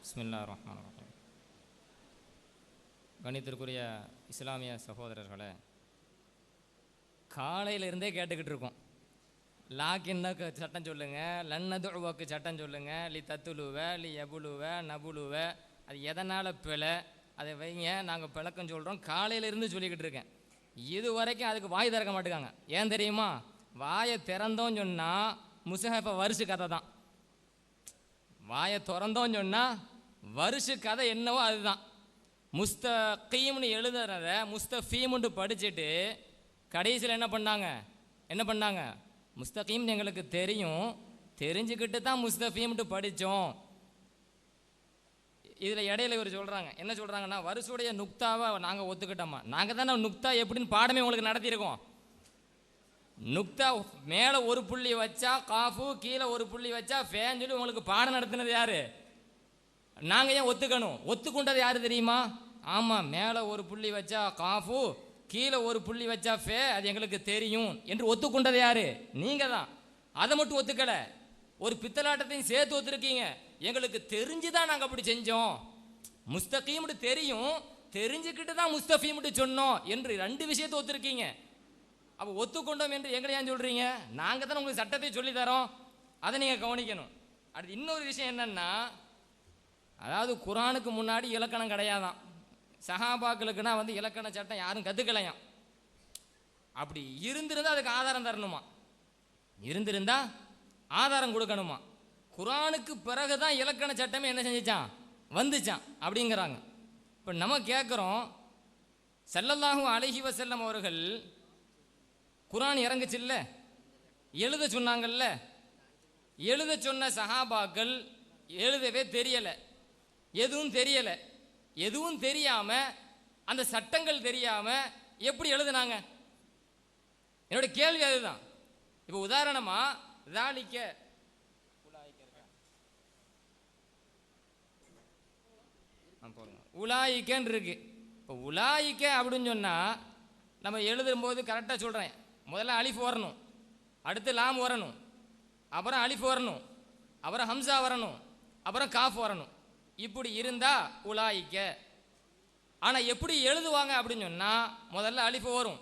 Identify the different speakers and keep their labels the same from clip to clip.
Speaker 1: பிஸ்மில்லாஹிர் ரஹ்மானிர் ரஹீம். கணித்திற்குரிய இஸ்லாமிய சகோதரர்களை, காலையிலிருந்தே கேட்டுக்கிட்டு இருக்கோம். லாக்கின்னுக்கு சட்டம் சொல்லுங்கள், லன்னதுவாக்கு சட்டம் சொல்லுங்கள், லி தத்துலுவ லி எபுலுவ நபுலுவ, அது எதனால் பிழை அதை வைங்க, நாங்கள் பிழக்கம் சொல்கிறோம். காலையிலிருந்து சொல்லிக்கிட்டு இருக்கேன். இது வரைக்கும் அதுக்கு வாய் திறக்க மாட்டேங்காங்க. ஏன் தெரியுமா? வாயை திறந்தோன்னு சொன்னால் முஸ்ஹஃபை வருஷ கதை தான். வாயை திறந்தோன்னு சொன்னால் வருஷ கதை என்னவோ அதுதான். முஸ்தகீம்னு எழுதுறத முஸ்தஃபீம்னு படிச்சுட்டு கடைசியில் என்ன பண்ணாங்க? முஸ்தகீம்னு எங்களுக்கு தெரியும், தெரிஞ்சுக்கிட்டு தான் முஸ்தஃபீம்னு படித்தோம். இதில் இடையில இவர் சொல்கிறாங்க, என்ன சொல்கிறாங்கன்னா, வருஷுடைய நுக்தாவை நாங்கள் ஒத்துக்கிட்டோமா? நாங்கள் தானே நுக்தா எப்படின்னு பாடமே உங்களுக்கு நடத்தியிருக்கோம். நுக்தா மேலே ஒரு புள்ளி வச்சா காஃபு, கீழே ஒரு புள்ளி வச்சா ஃபேன்னு சொல்லி உங்களுக்கு பாடம் நடத்தினது யார்? நாங்கள் ஏன் ஒத்துக்கணும்? ஒத்துக்கொண்டது யார் தெரியுமா? ஆமாம், மேலே ஒரு புள்ளி வச்சா காஃபு, கீழே ஒரு புள்ளி வச்சா ஃபே, அது எங்களுக்கு தெரியும் என்று ஒத்துக்கொண்டது யார்? நீங்கள் தான். அதை மட்டும் ஒத்துக்கலை, ஒரு பித்தலாட்டத்தையும் சேர்த்து ஒத்துருக்கீங்க. எங்களுக்கு தெரிஞ்சு தான் நாங்கள் அப்படி செஞ்சோம். முஸ்தகீம்னு தெரியும், தெரிஞ்சுக்கிட்டு தான் முஸ்தஃபீம்னு சொன்னோம் என்று ரெண்டு விஷயத்தை ஒத்துருக்கீங்க. அப்போ ஒத்துக்கொண்டோம் என்று எங்களை ஏன் சொல்கிறீங்க? நாங்கள் தான் உங்களுக்கு சட்டத்தை சொல்லி தரோம், அதை நீங்கள் கவனிக்கணும். அடுத்து இன்னொரு விஷயம் என்னென்னா, அதாவது குர்ஆனுக்கு முன்னாடி இலக்கணம் கிடையாதான். சஹாபாக்களுக்குன்னா இலக்கண சட்டம் யாரும் கற்றுக்கலையாம். அப்படி இருந்திருந்தால் அதுக்கு ஆதாரம் தரணுமா, இருந்திருந்தா ஆதாரம் கொடுக்கணுமா. குர்ஆனுக்கு பிறகு தான் இலக்கண சட்டமே என்ன செஞ்சிச்சான், வந்துச்சான் அப்படிங்கிறாங்க. இப்போ நம்ம கேட்குறோம், ஸல்லல்லாஹு அலைஹி வஸல்லம் அவர்கள் குர்ஆன் இறங்குச்சில்ல, எழுத சொன்னாங்கல்ல, எழுத சொன்ன சஹாபாக்கள் எழுதவே தெரியலை, எதுவும் தெரியாமல் அந்த சட்டங்கள் தெரியாமல் எப்படி எழுதுனாங்க? என்னோட கேள்வி அதுதான். இப்போ உதாரணமாக தாலிக்க உலாயிக்கன்னு இருக்கு. இப்போ உலாயிக்க அப்படின்னு சொன்னால் நம்ம எழுதும்போது கரெக்டாக சொல்கிறேன், முதல்ல அலிஃப் வரணும், அடுத்து லாம் வரணும், அப்புறம் அலிஃப் வரணும், அப்புறம் ஹம்சா வரணும், அப்புறம் காஃப் வரணும். இப்படி இருந்தால் உலாயிக்க. ஆனால் எப்படி எழுதுவாங்க அப்படின்னு சொன்னால், முதல்ல அலிஃப் வரும்,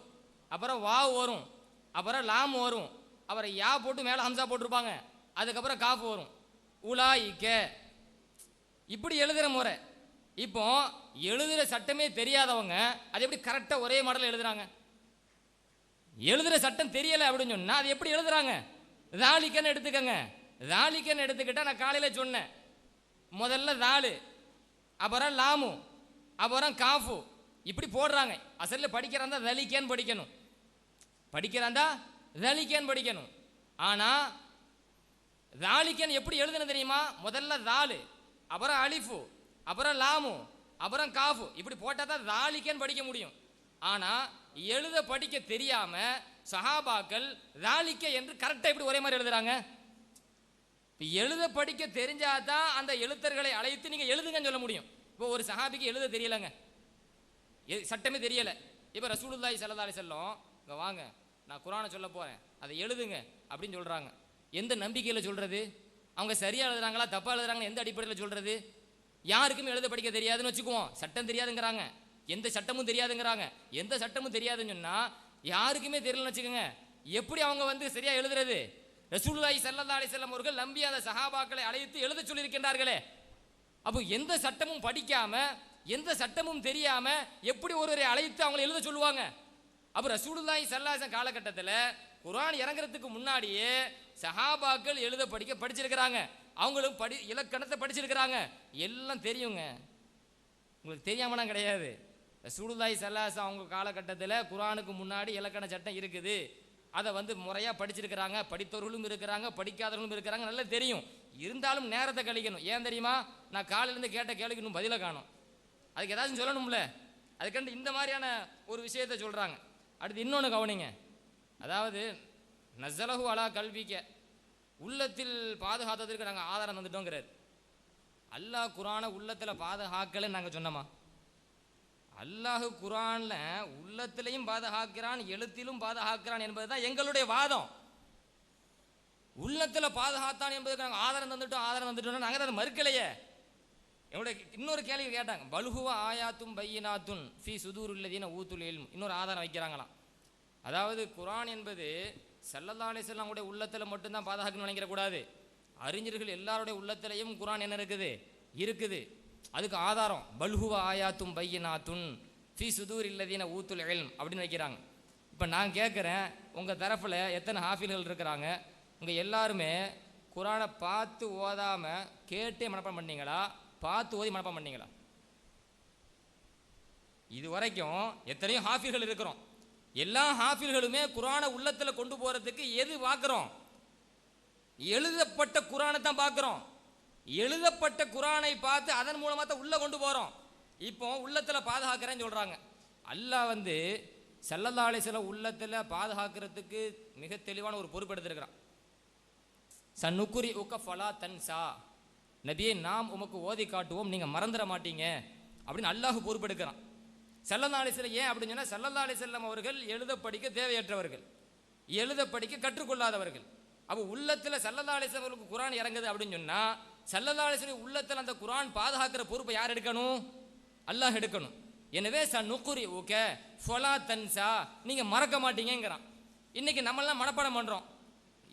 Speaker 1: அப்புறம் வாவ் வரும், அப்புறம் லாம் வரும், அப்புறம் யா போட்டு மேலே ஹம்சா போட்டிருப்பாங்க, அதுக்கப்புறம் காஃப் வரும், உலாயிக்க. இப்படி எழுதுகிற முறை. இப்போ எழுதுகிற சட்டமே தெரியாதவங்க அது எப்படி கரெக்டாக ஒரே மாடலில் எழுதுறாங்க? எழுதுகிற சட்டம் தெரியலை அப்படின்னு சொன்னால் அது எப்படி எழுதுறாங்க? தாலிக்கன்னு எடுத்துக்கங்க. தாலிக்கன்னு எடுத்துக்கிட்டால் நான் காலையில் சொன்னேன், முதல்ல தாலு, அப்புறம் லாமு, அப்புறம் காஃபு, இப்படி போடுறாங்க. அசலில் படிக்கிறாந்தா தலிக்கேன்னு படிக்கணும், படிக்கணும். ஆனால் தாலிக்கன் எப்படி எழுதுன தெரியுமா? முதல்ல தாலு, அப்புறம் அலிஃபு, அப்புறம் லாமு, அப்புறம் காஃபு, இப்படி போட்டால் தான் தாலிக்கன்னு படிக்க முடியும். ஆனால் எழுத படிக்க தெரியாமல் சஹாபாக்கள் தாலிக்க என்று கரெக்டாக இப்படி ஒரே மாதிரி எழுதுறாங்க. இப்போ எழுத படிக்க தெரிஞ்சாதான் அந்த எழுத்தர்களை அழைத்து நீங்கள் எழுதுங்கன்னு சொல்ல முடியும். இப்போ ஒரு சஹாபிக்கு எழுத தெரியலைங்க, சட்டமே தெரியலை. இப்போ ரசூலுல்லாஹி ஸல்லல்லாஹு அலைஹி வஸல்லம், இங்கே வாங்க, நான் குர்ஆனை சொல்ல போகிறேன், அதை எழுதுங்க அப்படின்னு சொல்கிறாங்க. எந்த நம்பிக்கையில் சொல்கிறது? அவங்க சரியாக எழுதுறாங்களா தப்பாக எழுதுறாங்கன்னு எந்த அடிப்படையில் சொல்கிறது? யாருக்கும் எழுத படிக்க தெரியாதுன்னு வச்சுக்குவோம், சட்டம் தெரியாதுங்கிறாங்க, எந்த சட்டமும் தெரியாதுங்கிறாங்க. எந்த சட்டமும் தெரியாதுன்னு சொன்னால் யாருக்குமே தெரியலன்னு வச்சுக்கோங்க, எப்படி அவங்க சரியாக எழுதுறது? ரசூலுல்லாஹி ஸல்லல்லாஹு அலைஹி வஸல்லம் அவர்கள் நம்பி அந்த சஹாபாக்களை அழைத்து எழுத சொல்லியிருக்கின்றார்களே. அப்போ எந்த சட்டமும் படிக்காம, எந்த சட்டமும் தெரியாம எப்படி ஒருவரை அழைத்து அவங்களை எழுத சொல்லுவாங்க? அப்போ ரசூலுல்லாஹி ஸல்லல்லாஹு அலைஹி வஸல்லம் காலகட்டத்தில் குர்ஆன் இறங்குறதுக்கு முன்னாடியே சஹாபாக்கள் எழுத படிச்சிருக்கிறாங்க, அவங்களும் இலக்கணத்தை படிச்சிருக்கிறாங்க, எல்லாம் தெரியுங்க. உங்களுக்கு தெரியாமனா கிடையாது. ரசூலுல்லாஹி ஸல்லல்லாஹு அலைஹி வஸல்லம் அவங்க காலகட்டத்தில் குர்ஆனுக்கு முன்னாடி இலக்கண சட்டம் இருக்குது, அதை முறையாக படிச்சிருக்கிறாங்க. படித்தவர்களும் இருக்கிறாங்க, படிக்காதவர்களும் இருக்கிறாங்க, நல்லா தெரியும். இருந்தாலும் நேரத்தை கழிக்கணும். ஏன் தெரியுமா? நான் காலையிலேருந்து கேட்ட கேள்விக்கு இன்னும் பதிலை காணும், அதுக்கு ஏதாச்சும் சொல்லணும்ல. அதுக்கண்டு இந்த மாதிரியான ஒரு விஷயத்தை சொல்கிறாங்க. அடுத்து இன்னொன்று கவனிங்க, அதாவது நஸலஹு அலா கல்விக்க, உள்ளத்தில் பாதுகாத்ததற்கு நாங்கள் ஆதாரம் வந்துட்டோங்கிறார். அல்லாஹ் குர்ஆனை உள்ளத்தில் பாதுகாக்கலை நாங்கள் சொன்னோமா? அல்லாஹ் குர்ஆன்ல உள்ளத்திலையும் பாதுகாக்கிறான், எழுத்திலும் பாதுகாக்கிறான் என்பது தான் எங்களுடைய வாதம். உள்ளத்தில் பாதுகாத்தான் என்பதுக்கு நாங்கள் ஆதாரம் தந்துட்டோம் நாங்கள் அதை மறுக்கலையே. என்னோட இன்னொரு கேள்வி கேட்டாங்க, பல்ஹுவ ஆயாத்தும் பையினாத்துன் ஃபி சுதூருல்லதீன ஊத்துல் இல்ம். இன்னொரு ஆதாரம் வைக்கிறாங்களாம். அதாவது குர்ஆன் என்பது ஸல்லல்லாஹு அலைஹி வஸல்லம் உடைய உள்ளத்தில் மட்டும்தான் பாதுகாக்கணும்னு நினைக்கிறக்கூடாது. அறிஞர்கள் எல்லாருடைய உள்ளத்திலையும் குர்ஆன் என்ன இருக்குது. அதுக்கு ஆதாரம் பல்ஹுவ ஆயாத்தும் பையினாத்துன் ஃபி சுதூரில்லதீன ஊத்துல் இல்ம் அப்படின்னு வைக்கிறாங்க. இப்போ நான் கேட்குறேன், உங்கள் தரப்பில் எத்தனை ஹாஃபில்கள் இருக்கிறாங்க? உங்கள் எல்லாருமே குர்ஆனை பார்த்து ஓதாமல் கேட்டே மனப்பாடம் பண்ணீங்களா, பார்த்து ஓதி மனப்பாடம் பண்ணீங்களா? இது வரைக்கும் எத்தனையோ ஹாஃபில்கள் இருக்கிறோம். எல்லா ஹாஃபில்களுமே குர்ஆனை உள்ளத்தில் கொண்டு போகிறதுக்கு எது பார்க்குறோம்? எழுதப்பட்ட குர்ஆனை தான் பார்க்குறோம். எழுதப்பட்ட குர்ஆனை பார்த்து அதன் மூலமாக தான் உள்ளே கொண்டு போகிறோம். இப்போ உள்ளத்தில் பாதுகாக்கிறேன்னு சொல்கிறாங்க. அல்லாஹ் ஸல்லல்லாஹு அலைஹி வஸல்லம் உள்ளத்தில் பாதுகாக்கிறதுக்கு மிக தெளிவான ஒரு பொறுப்பு எடுத்திருக்கிறான். சன்னுக்குரி உக்க ஃபலா தன்சா, நபியே நாம் உமக்கு ஓதி காட்டுவோம், நீங்கள் மறந்துட மாட்டீங்க அப்படின்னு அல்லாஹ் பொறுப்பெடுக்கிறான். ஸல்லல்லாஹு அலைஹி வஸல்லம் ஏன் அப்படின்னு சொன்னால், ஸல்லல்லாஹு அலைஹி வஸல்லம் அவர்கள் எழுத படிக்க தேவையற்றவர்கள், எழுத படிக்க கற்றுக்கொள்ளாதவர்கள். அப்போ உள்ளத்தில் ஸல்லல்லாஹு அலைஹி வஸல்லம் அவர்களுக்கு குர்ஆன் இறங்குது அப்படின்னு சொன்னால், ஸல்லல்லாஹு அலைஹி வஸல்லம் உள்ளத்தில் அந்த குர்ஆன் பாதுகாக்கிற பொறுப்பை யார் எடுக்கணும்? அல்லாஹ் எடுக்கணும். எனவே சன்னுக்குரி உக்க ஃபலா தன்சா, நீங்கள் மறக்க மாட்டீங்கிறான். இன்னைக்கு நம்மளாம் மனப்பாடம் பண்ணுறோம்,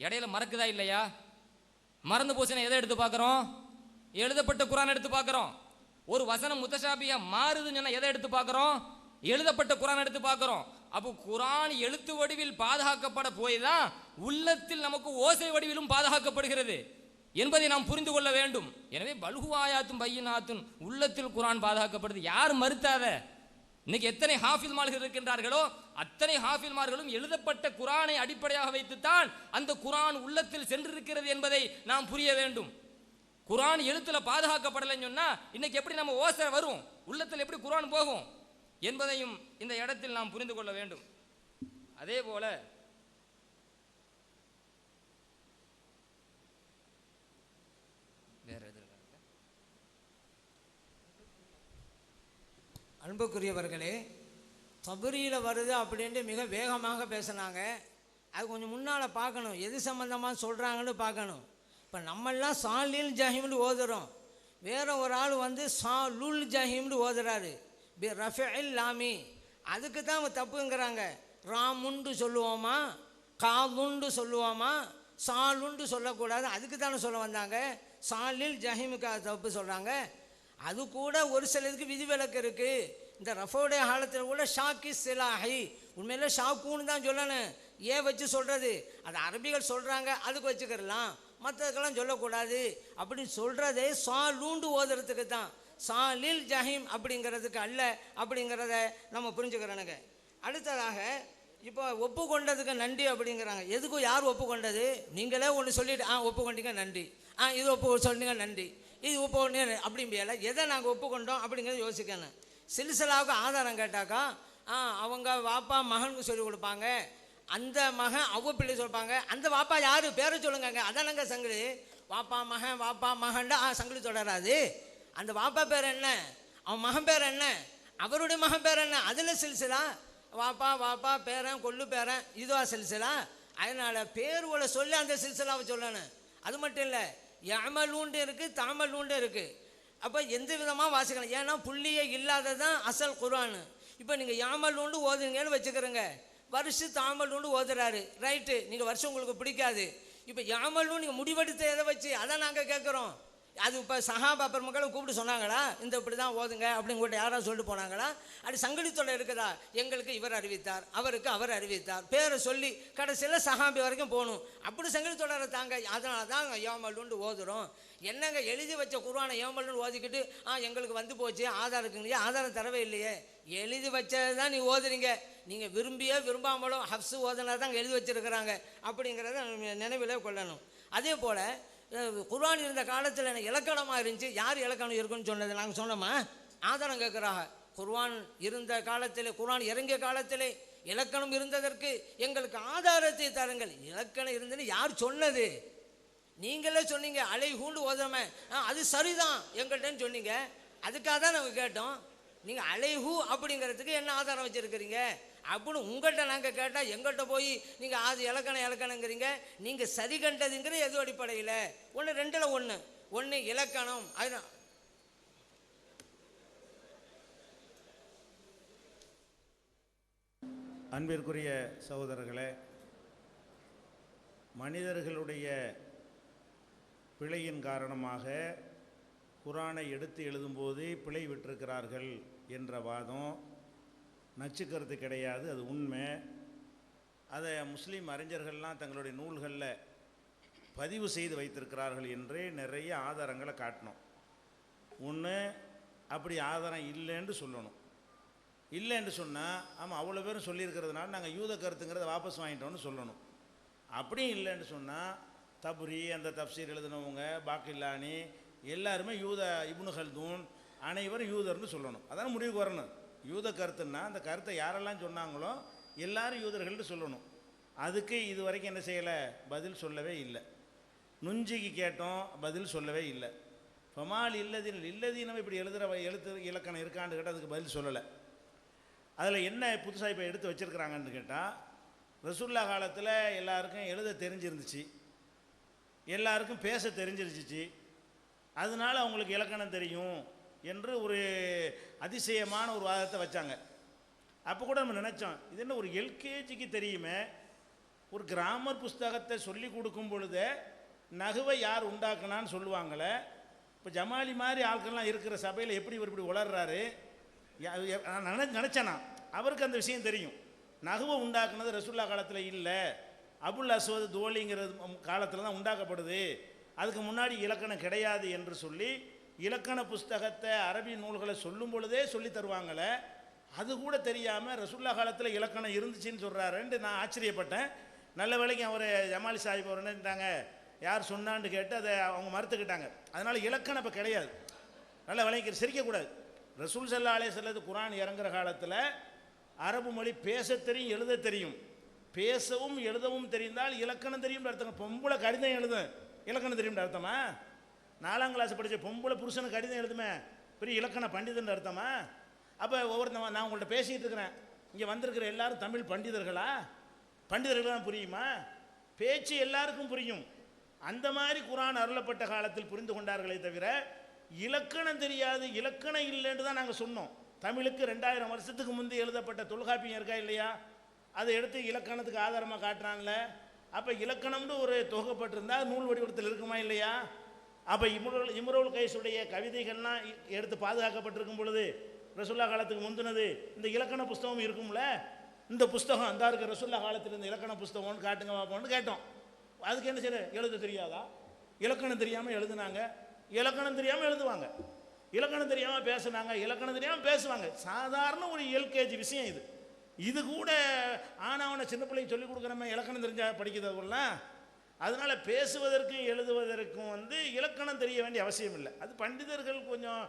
Speaker 1: இடையில மறக்குதா இல்லையா? மறந்து போச்சுன்னா எதை எடுத்து பார்க்குறோம்? எழுதப்பட்ட குர்ஆன் எடுத்து பார்க்குறோம். ஒரு வசனம் முத்தஷாபியா மாறுதுன்னு சொன்னால் எதை எடுத்து பார்க்குறோம்? எழுதப்பட்ட குர்ஆன் எடுத்து பார்க்குறோம். அப்போ குர்ஆன் எழுத்து வடிவில் பாதுகாக்கப்பட போய் தான் உள்ளத்தில் நமக்கு ஓசை வடிவிலும் பாதுகாக்கப்படுகிறது என்பதை நாம் புரிந்து கொள்ள வேண்டும். எனவே பல்ஹுவாயாத்தும் பையினாத்துன், உள்ளத்தில் குர்ஆன் பாதுகாக்கப்படுது. யார் மறுத்தாத? இன்னைக்கு எத்தனை ஹாஃபில்மார்கள் இருக்கின்றார்களோ அத்தனை ஹாஃபில்மார்களும் எழுதப்பட்ட குர்ஆனை அடிப்படையாக வைத்துத்தான் அந்த குர்ஆன் உள்ளத்தில் சென்றிருக்கிறது என்பதை நாம் புரிய வேண்டும். குர்ஆன் எழுத்துல பாதுகாக்கப்படலைன்னு சொன்னா இன்னைக்கு எப்படி நம்ம ஓசை வரும், உள்ளத்தில் எப்படி குர்ஆன் போகும் என்பதையும் இந்த இடத்தில் நாம் புரிந்து கொள்ள வேண்டும். அதே போல
Speaker 2: அன்புக்குரியவர்களே, தபுரியில் வருது அப்படின்ட்டு மிக வேகமாக பேசினாங்க. அது கொஞ்சம் முன்னால் பார்க்கணும், எது சம்மந்தமாக சொல்கிறாங்கன்னு பார்க்கணும். இப்போ நம்மெல்லாம் சாலில் ஜஹீம்னு ஓதுறோம், வேற ஒரு ஆள் சாலுல் ஜஹீம்னு ஓதுறாரு பி ரஃபில் லாமி. அதுக்கு தான் அவங்க தப்புங்கிறாங்க. ராமுண்டு சொல்லுவோமா, காதுண்டு சொல்லுவோமா, சாலுண்டு சொல்லக்கூடாது. அதுக்கு தானே சொல்ல வந்தாங்க. சாலில் ஜஹீமுக்கு தப்பு சொல்கிறாங்க. அது கூட ஒரு சிலருக்கு விதிவிலக்கு இருக்குது. இந்த ரஃபோடைய காலத்தில் கூட ஷாக்கி சிலாஹி, உண்மையில ஷாக்குன்னு தான் சொல்லணும். ஏன் வச்சு சொல்கிறது? அது அரபிகள் சொல்கிறாங்க, அதுக்கு வச்சுக்கிறலாம், மற்றதுக்கெல்லாம் சொல்லக்கூடாது அப்படின்னு சொல்கிறதே சாலூண்டு ஓதுறதுக்கு தான், சாலில் ஜஹீம் அப்படிங்கிறதுக்கு அல்ல அப்படிங்கிறத நம்ம புரிஞ்சுக்கிறோனுங்க. அடுத்ததாக இப்போ ஒப்புக்கொண்டதுக்கு நன்றி அப்படிங்கிறாங்க. எதுக்கும் யார் ஒப்புக்கொண்டது? நீங்களே ஒன்று சொல்லிட்டு ஒப்புக்கொண்டீங்க நன்றி, இது சொன்னீங்க நன்றி, இது ஒப்புக்கொண்டீங்க அப்படிம்பியல. எதை நாங்கள் ஒப்புக்கொண்டோம் அப்படிங்கிறத யோசிக்கணும். சில்சிலாவுக்கு ஆதாரம் கேட்டாக்கா அவங்க வாப்பா மகனுக்கு சொல்லிக் கொடுப்பாங்க, அந்த மகன் பிள்ளை சொல்லுவாங்க. அந்த வாப்பா யார் பேரை சொல்லுங்க, அதானங்க சங்கிலி. வாப்பா மகன்டா சங்கிலி தொடராது. அந்த வாப்பா பேர் என்ன, அவன் மகன் பேர் என்ன, அவருடைய மகன் பேர் என்ன, அதில் சில்சிலா. வாப்பா பேரன் கொள்ளு பேரன், இதுவா சில்சிலா? அதனால் பேர்களை சொல்லி அந்த சில்சிலாவை சொல்லணும். அது மட்டும் இல்லை, யமலூண்டு இருக்குது, தாமலூண்டு இருக்குது. அப்போ எந்த விதமாக வாசிக்கலாம். ஏன்னா புள்ளியே இல்லாததான் அசல் குர்ஆன். இப்போ நீங்கள் யாமலூண்டு ஓதுங்கன்னு வச்சுக்கிறோங்க, வருஷம் தாமலூண்டு ஓதுறாரு, ரைட்டு, நீங்கள் வருஷம் உங்களுக்கு பிடிக்காது. இப்போ யாமலூண்டு நீங்கள் முடிவெடுத்த எதை வச்சு, அதான் நாங்கள் கேட்குறோம். அது இப்போ சஹாபா பெருமக்களை கூப்பிட்டு சொன்னாங்களா, இந்த இப்படி தான் ஓதுங்க அப்படின்னு கூட யாராவது சொல்லிட்டு போனாங்களா? அது சங்கிலித்தொடை இருக்குதா? எங்களுக்கு இவர் அறிவித்தார், அவருக்கு அவர் அறிவித்தார், பேரை சொல்லி கடைசியில் சஹாபி வரைக்கும் போகணும். அப்படி சங்கிலித்தொடரை தாங்க. அதனால தான் யோமல்லுண்டு ஓதுறோம். என்னங்க எழுதி வச்ச குர்ஆனை யோமல்லுண்டு ஓதிக்கிட்டு எங்களுக்கு வந்து போச்சு ஆதாரம் இருக்குங்க, ஆதாரம் தரவே இல்லையே. எழுதி வச்சது தான் நீ ஓதுறீங்க. நீங்கள் விரும்பியோ விரும்பாமலோ ஹப்ஸு ஓதுனா தான் எழுதி வச்சிருக்கிறாங்க அப்படிங்கிறத நினைவில் கொள்ளணும். அதே போல் குர்ஆன் இருந்த காலத்தில் இலக்கணமாக இருந்துச்சு. யார் இலக்கணம் இருக்குன்னு சொன்னது? நாங்கள் சொன்னோமா? ஆதாரம் கேட்குறாங்க. குர்ஆன் இருந்த காலத்தில், குர்ஆன் இறங்கிய காலத்தில் இலக்கணம் இருந்ததற்கு எங்களுக்கு ஆதாரத்தை தருங்கள். இலக்கணம் இருந்ததுன்னு யார் சொன்னது? நீங்களே சொன்னீங்க. அலைஹூண்டு ஓதாம அது சரிதான் எங்கள்கிட்டன்னு சொன்னீங்க. அதுக்காக தான் நாங்கள் கேட்டோம். நீங்கள் அலைஹூ அப்படிங்கிறதுக்கு என்ன ஆதாரம் வச்சுருக்கிறீங்க அப்படின்னு உங்கள்கிட்ட நாங்கள் கேட்டால் எங்கள்கிட்ட போய் நீங்கள் அது இலக்கணங்கிறீங்க. நீங்கள் சரி கண்டதுங்கிற எது அடிப்படையில்? ஒன்று ரெண்டில் ஒன்று இலக்கணம். அதுதான்
Speaker 3: அன்பிற்குரிய சகோதரர்களே, மனிதர்களுடைய பிழையின் காரணமாக குரானை எடுத்து எழுதும்போது பிழை விட்டிருக்கிறார்கள் என்ற வாதம் நச்சுக்கருத்து கிடையாது, அது உண்மை. அதை முஸ்லீம் அறிஞர்கள்லாம் தங்களுடைய நூல்களில் பதிவு செய்து வைத்திருக்கிறார்கள் என்று நிறைய ஆதாரங்களை காட்டணும். ஒன்று, அப்படி ஆதாரம் இல்லைன்னு சொல்லணும். இல்லைன்னு சொன்னால் ஆமாம் அவ்வளோ பேரும் சொல்லியிருக்கிறதுனால நாங்கள் யூத கருத்துங்கிறத வாபஸ் வாங்கிட்டோன்னு சொல்லணும். அப்படியும் இல்லைன்னு சொன்னால் தபுரி, அந்த தப்சீர் எழுதினவங்க, பாக்கில்லானி எல்லாருமே யூத, இப்னு ஹல்தூன் அனைவரும் யூதர்னு சொல்லணும். அதான் முடிவுக்கு வரணும். யூத கருத்துன்னா அந்த கருத்தை யாரெல்லாம் சொன்னாங்களோ எல்லாரும் யூதர்கள்னு சொல்லணும். அதுக்கு இது வரைக்கும் என்ன செய்யலை, பதில் சொல்லவே இல்லை. நுஞ்சிக்கு கேட்டோம், பதில் சொல்லவே இல்லை. ஃபமால் இல்லதீனம் இப்படி எழுத்து இலக்கணம் இருக்கான்னு கேட்டால் அதுக்கு பதில் சொல்லலை. அதில் என்ன புதுசாக இப்போ எடுத்து வச்சுருக்கிறாங்கன்னு கேட்டால், ரசூல்லா காலத்தில் எல்லாருக்கும் எழுத தெரிஞ்சிருந்துச்சு, எல்லாருக்கும் பேச தெரிஞ்சிருந்துச்சு, அதனால் அவங்களுக்கு இலக்கணம் தெரியும் என்று ஒரு அதிசயமான ஒரு வாதத்தை வச்சாங்க. அப்போ கூட நம்ம நினச்சோம், இது என்ன ஒரு எல்கேஜிக்கு தெரியுமே, ஒரு கிராமர் புஸ்தகத்தை சொல்லி கொடுக்கும் பொழுதே நகுவை யார் உண்டாக்குனான்னு சொல்லுவாங்களே, இப்போ ஜமாலி மாதிரி ஆட்கள்லாம் இருக்கிற சபையில் எப்படி இவர் இப்படி உளர்றாரு நினச்சேனா. அவருக்கு அந்த விஷயம் தெரியும். நகுவை உண்டாக்குனது ரசூல்லா காலத்தில் இல்லை, அபுல் அஸ்வத் தோலிங்கிறது காலத்தில் தான் உண்டாக்கப்படுது, அதுக்கு முன்னாடி இலக்கணம் கிடையாது என்று சொல்லி இலக்கண புஸ்தகத்தை அரபி நூல்களை சொல்லும் பொழுதே சொல்லி தருவாங்களே, அது கூட தெரியாமல் ரசூல்லா காலத்தில் இலக்கணம் இருந்துச்சுன்னு சொல்கிறாருன்ட்டு நான் ஆச்சரியப்பட்டேன். நல்ல வேளைக்கு அவர் ஜமாலி சாஹிப் அவர் என்னட்டாங்க, யார் சொன்னான்னு கேட்டு அதை அவங்க மறுத்துக்கிட்டாங்க. அதனால் இலக்கணம் இப்போ கிடையாது. நல்ல வேளைக்கு சிரிக்கக்கூடாது. ரசூல் ஸல்லல்லாஹு அலைஹி வஸல்லம் குர்ஆன் இறங்குற காலத்தில் அரபு மொழி பேச தெரியும், எழுத தெரியும். பேசவும் எழுதவும் தெரிந்தால் இலக்கணம் தெரியும் அர்த்தம். பொம்பளை கடிதம் எழுதும், இலக்கணம் தெரியும் அர்த்தமா? 4ஆம் கிளாஸ் படித்த பொம்பளை புருஷனுக்கு கடிதம் எழுதுமே, பெரிய இலக்கண பண்டிதன் அர்த்தமா? அப்போ ஒவ்வொருத்தவன் நான் உங்கள்கிட்ட பேசிகிட்டு இருக்கிறேன், இங்கே வந்திருக்கிற எல்லாரும் தமிழ் பண்டிதர்களா? பண்டிதர்கள்லாம் புரியுமா? பேச்சு எல்லாருக்கும் புரியும். அந்த மாதிரி குர்ஆன் அருளப்பட்ட காலத்தில் புரிந்து கொண்டார்களே தவிர இலக்கணம் தெரியாது, இலக்கணம் இல்லைன்னு தான் நாங்கள் சொன்னோம். தமிழுக்கு 2000 வருஷத்துக்கு முந்தி எழுதப்பட்ட தொல்காப்பியம் இருக்கா இல்லையா, அதை எடுத்து இலக்கணத்துக்கு ஆதாரமாக காட்டுறான்ல. அப்போ இலக்கணம்னு ஒரு தொகுக்கப்பட்டிருந்தால் நூல் வடிவத்தில் இருக்குமா இல்லையா? அப்போ இம்ருல் கைஸுடைய கவிதைகள்லாம் எடுத்து பாதுகாக்கப்பட்டிருக்கும் பொழுது ரசூல்லா காலத்துக்கு முந்தினது இந்த இலக்கண புஸ்தகம் இருக்கும்ல, இந்த புஸ்தகம் அந்த இருக்க ரசூல்லா காலத்தில் இந்த இலக்கண புஸ்தகம்னு காட்டுங்க பார்ப்போம்னு கேட்டோம். அதுக்கு என்ன செய்ய, எழுத தெரியாதா? இலக்கணம் தெரியாமல் எழுதுனாங்க, இலக்கணம் தெரியாமல் எழுதுவாங்க, இலக்கணம் தெரியாமல் பேசுனாங்க, இலக்கணம் தெரியாமல் பேசுவாங்க. சாதாரண ஒரு எல்கேஜி விஷயம் இது. இது கூட ஆனாவனை சின்ன பிள்ளைக்கு சொல்லிக் கொடுக்குறமே இலக்கணம் தெரிஞ்சால் படிக்கிறதுலாம். அதனால் பேசுவதற்கும் எழுதுவதற்கும் இலக்கணம் தெரிய வேண்டிய அவசியம் இல்லை. அது பண்டிதர்கள் கொஞ்சம்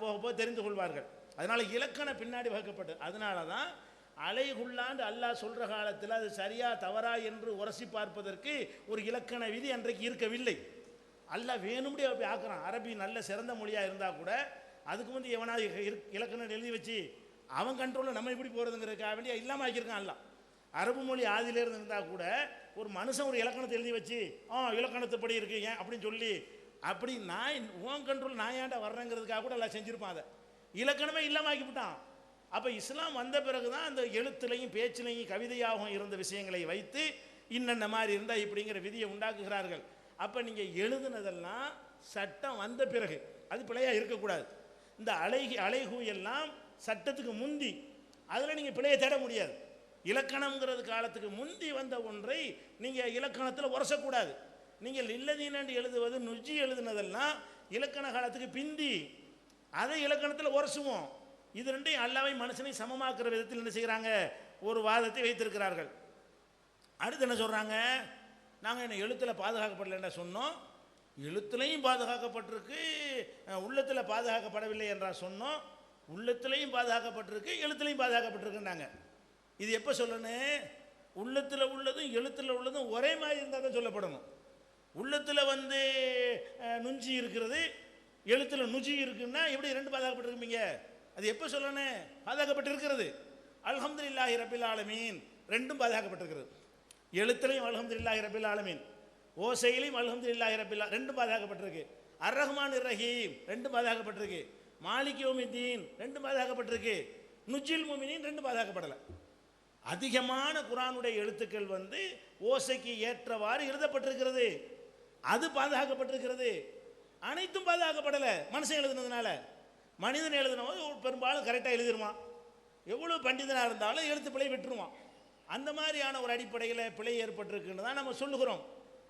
Speaker 3: போக போக தெரிந்து கொள்வார்கள். அதனால் இலக்கணம் பின்னாடி வகுக்கப்பட்டது. அதனால தான் அலைகுள்ளாண்டு அல்லாஹ் சொல்கிற காலத்தில் அது சரியா தவறா என்று உரசி பார்ப்பதற்கு ஒரு இலக்கண விதி அன்றைக்கு இருக்கவில்லை. அல்லாஹ் வேணும்படி அப்படி ஆக்குறான். அரபி நல்ல சிறந்த மொழியாக இருந்தால் கூட அதுக்கு எவனாவது இலக்கணம் எழுதி வச்சு அவன் கண்ட்ரோலில் நம்ம எப்படி போகிறதுங்கிறதுக்காக வேண்டிய இல்லாமல் ஆக்கியிருக்கான் அல்லாஹ். அரபு மொழி ஆதியிலேருந்து இருந்தால் கூட ஒரு மனுஷன் ஒரு இலக்கணத்தை எழுதி வச்சு இலக்கணத்தைப்படி இருக்கு ஏன் அப்படின்னு சொல்லி அப்படி நான் உன் கண்ட்ரோல் நான் ஏன்டா வர்றேங்கிறதுக்காக கூட எல்லாம் செஞ்சுருப்பான். அதை இலக்கணமே இல்லாமல் ஆக்கிவிட்டான். அப்போ இஸ்லாம் வந்த பிறகு தான் அந்த எழுத்துலையும் பேச்சிலையும் கவிதையாகவும் இருந்த விஷயங்களை வைத்து இன்னென்ன மாதிரி இருந்தால் இப்படிங்கிற விதியை உண்டாக்குகிறார்கள். அப்போ நீங்கள் எழுதுனதெல்லாம் சட்டம் வந்த பிறகு அது பிழையாக இருக்கக்கூடாது. இந்த அலைகு எல்லாம் சட்டத்துக்கு முந்தி, அதில் நீங்கள் பிழையை தேட முடியாது. இலக்கணங்கிறது காலத்துக்கு முந்தி வந்த ஒன்றை நீங்கள் இலக்கணத்தில் உரசக்கூடாது. நீங்கள் இல்லதீனண்டு எழுதுவது நுஜி எழுதுனதெல்லாம் இலக்கண காலத்துக்கு பிந்தி, அதை இலக்கணத்தில் உரசுவோம். இது ரெண்டையும் அல்லாவை மனுஷனை சமமாக்குற விதத்தில் என்ன செய்கிறாங்க, ஒரு வாதத்தை வைத்திருக்கிறார்கள். அடுத்து என்ன சொல்கிறாங்க, நாங்கள் என்ன எழுத்தில் பாதுகாக்கப்படலைன்னா சொன்னோம், எழுத்துலையும் பாதுகாக்கப்பட்டிருக்கு, உள்ளத்தில் பாதுகாக்கப்படவில்லை என்றால் சொன்னோம், உள்ளத்திலையும் பாதுகாக்கப்பட்டிருக்கு, எழுத்துலையும் பாதுகாக்கப்பட்டிருக்குன்னாங்க. இது எப்போ சொல்லணும், உள்ளத்தில் உள்ளதும் எழுத்தில் உள்ளதும் ஒரே மாதிரி இருந்தால் தான் சொல்லப்படணும். உள்ளத்தில் நுஞ்சி இருக்கிறது, எழுத்தில் நுஜி இருக்குன்னா எப்படி ரெண்டு பாதுகாக்கப்பட்டிருக்கீங்க, அது எப்போ சொல்லணும், பாதுகாக்கப்பட்டிருக்கிறது. அல்ஹம்துலில்லாஹி ரப்பில் ஆலமீன் ரெண்டும் பாதுகாக்கப்பட்டிருக்கிறது. எழுத்துலையும் அல்ஹம்துலில்லாஹி ரப்பில் ஆலமீன், ஓசையிலையும் அல்ஹம்துலில்லாஹி ரப்பில் ரெண்டும் பாதுகாக்கப்பட்டிருக்கு. அர் ரஹ்மான் ரஹீம் ரெண்டும் பாதுகாக்கப்பட்டிருக்கு. மாலிக் யௌமித்தீன் ரெண்டும் பாதுகாக்கப்பட்டிருக்கு. நுஜில் முமினீன் ரெண்டும் பாதுகாக்கப்படலை. அதிகமான குர்ஆனுடைய எழுத்துக்கள் வந்து ஓசைக்கு ஏற்றவாறு எழுதப்பட்டிருக்கிறது, அது பாதுகாக்கப்பட்டிருக்கிறது. அனைத்தும் பாதுகாக்கப்படலை மனுஷன் எழுதுனதுனால. மனிதன் எழுதுனது பெரும்பாலும் கரெக்டாக எழுதிடுவான், எவ்வளோ பண்டிதனாக இருந்தாலும் எழுத்து பிழை விட்டுருவான். அந்த மாதிரியான ஒரு அடிப்படையில் பிழை ஏற்பட்டிருக்குன்னு தான் நம்ம சொல்லுகிறோம்.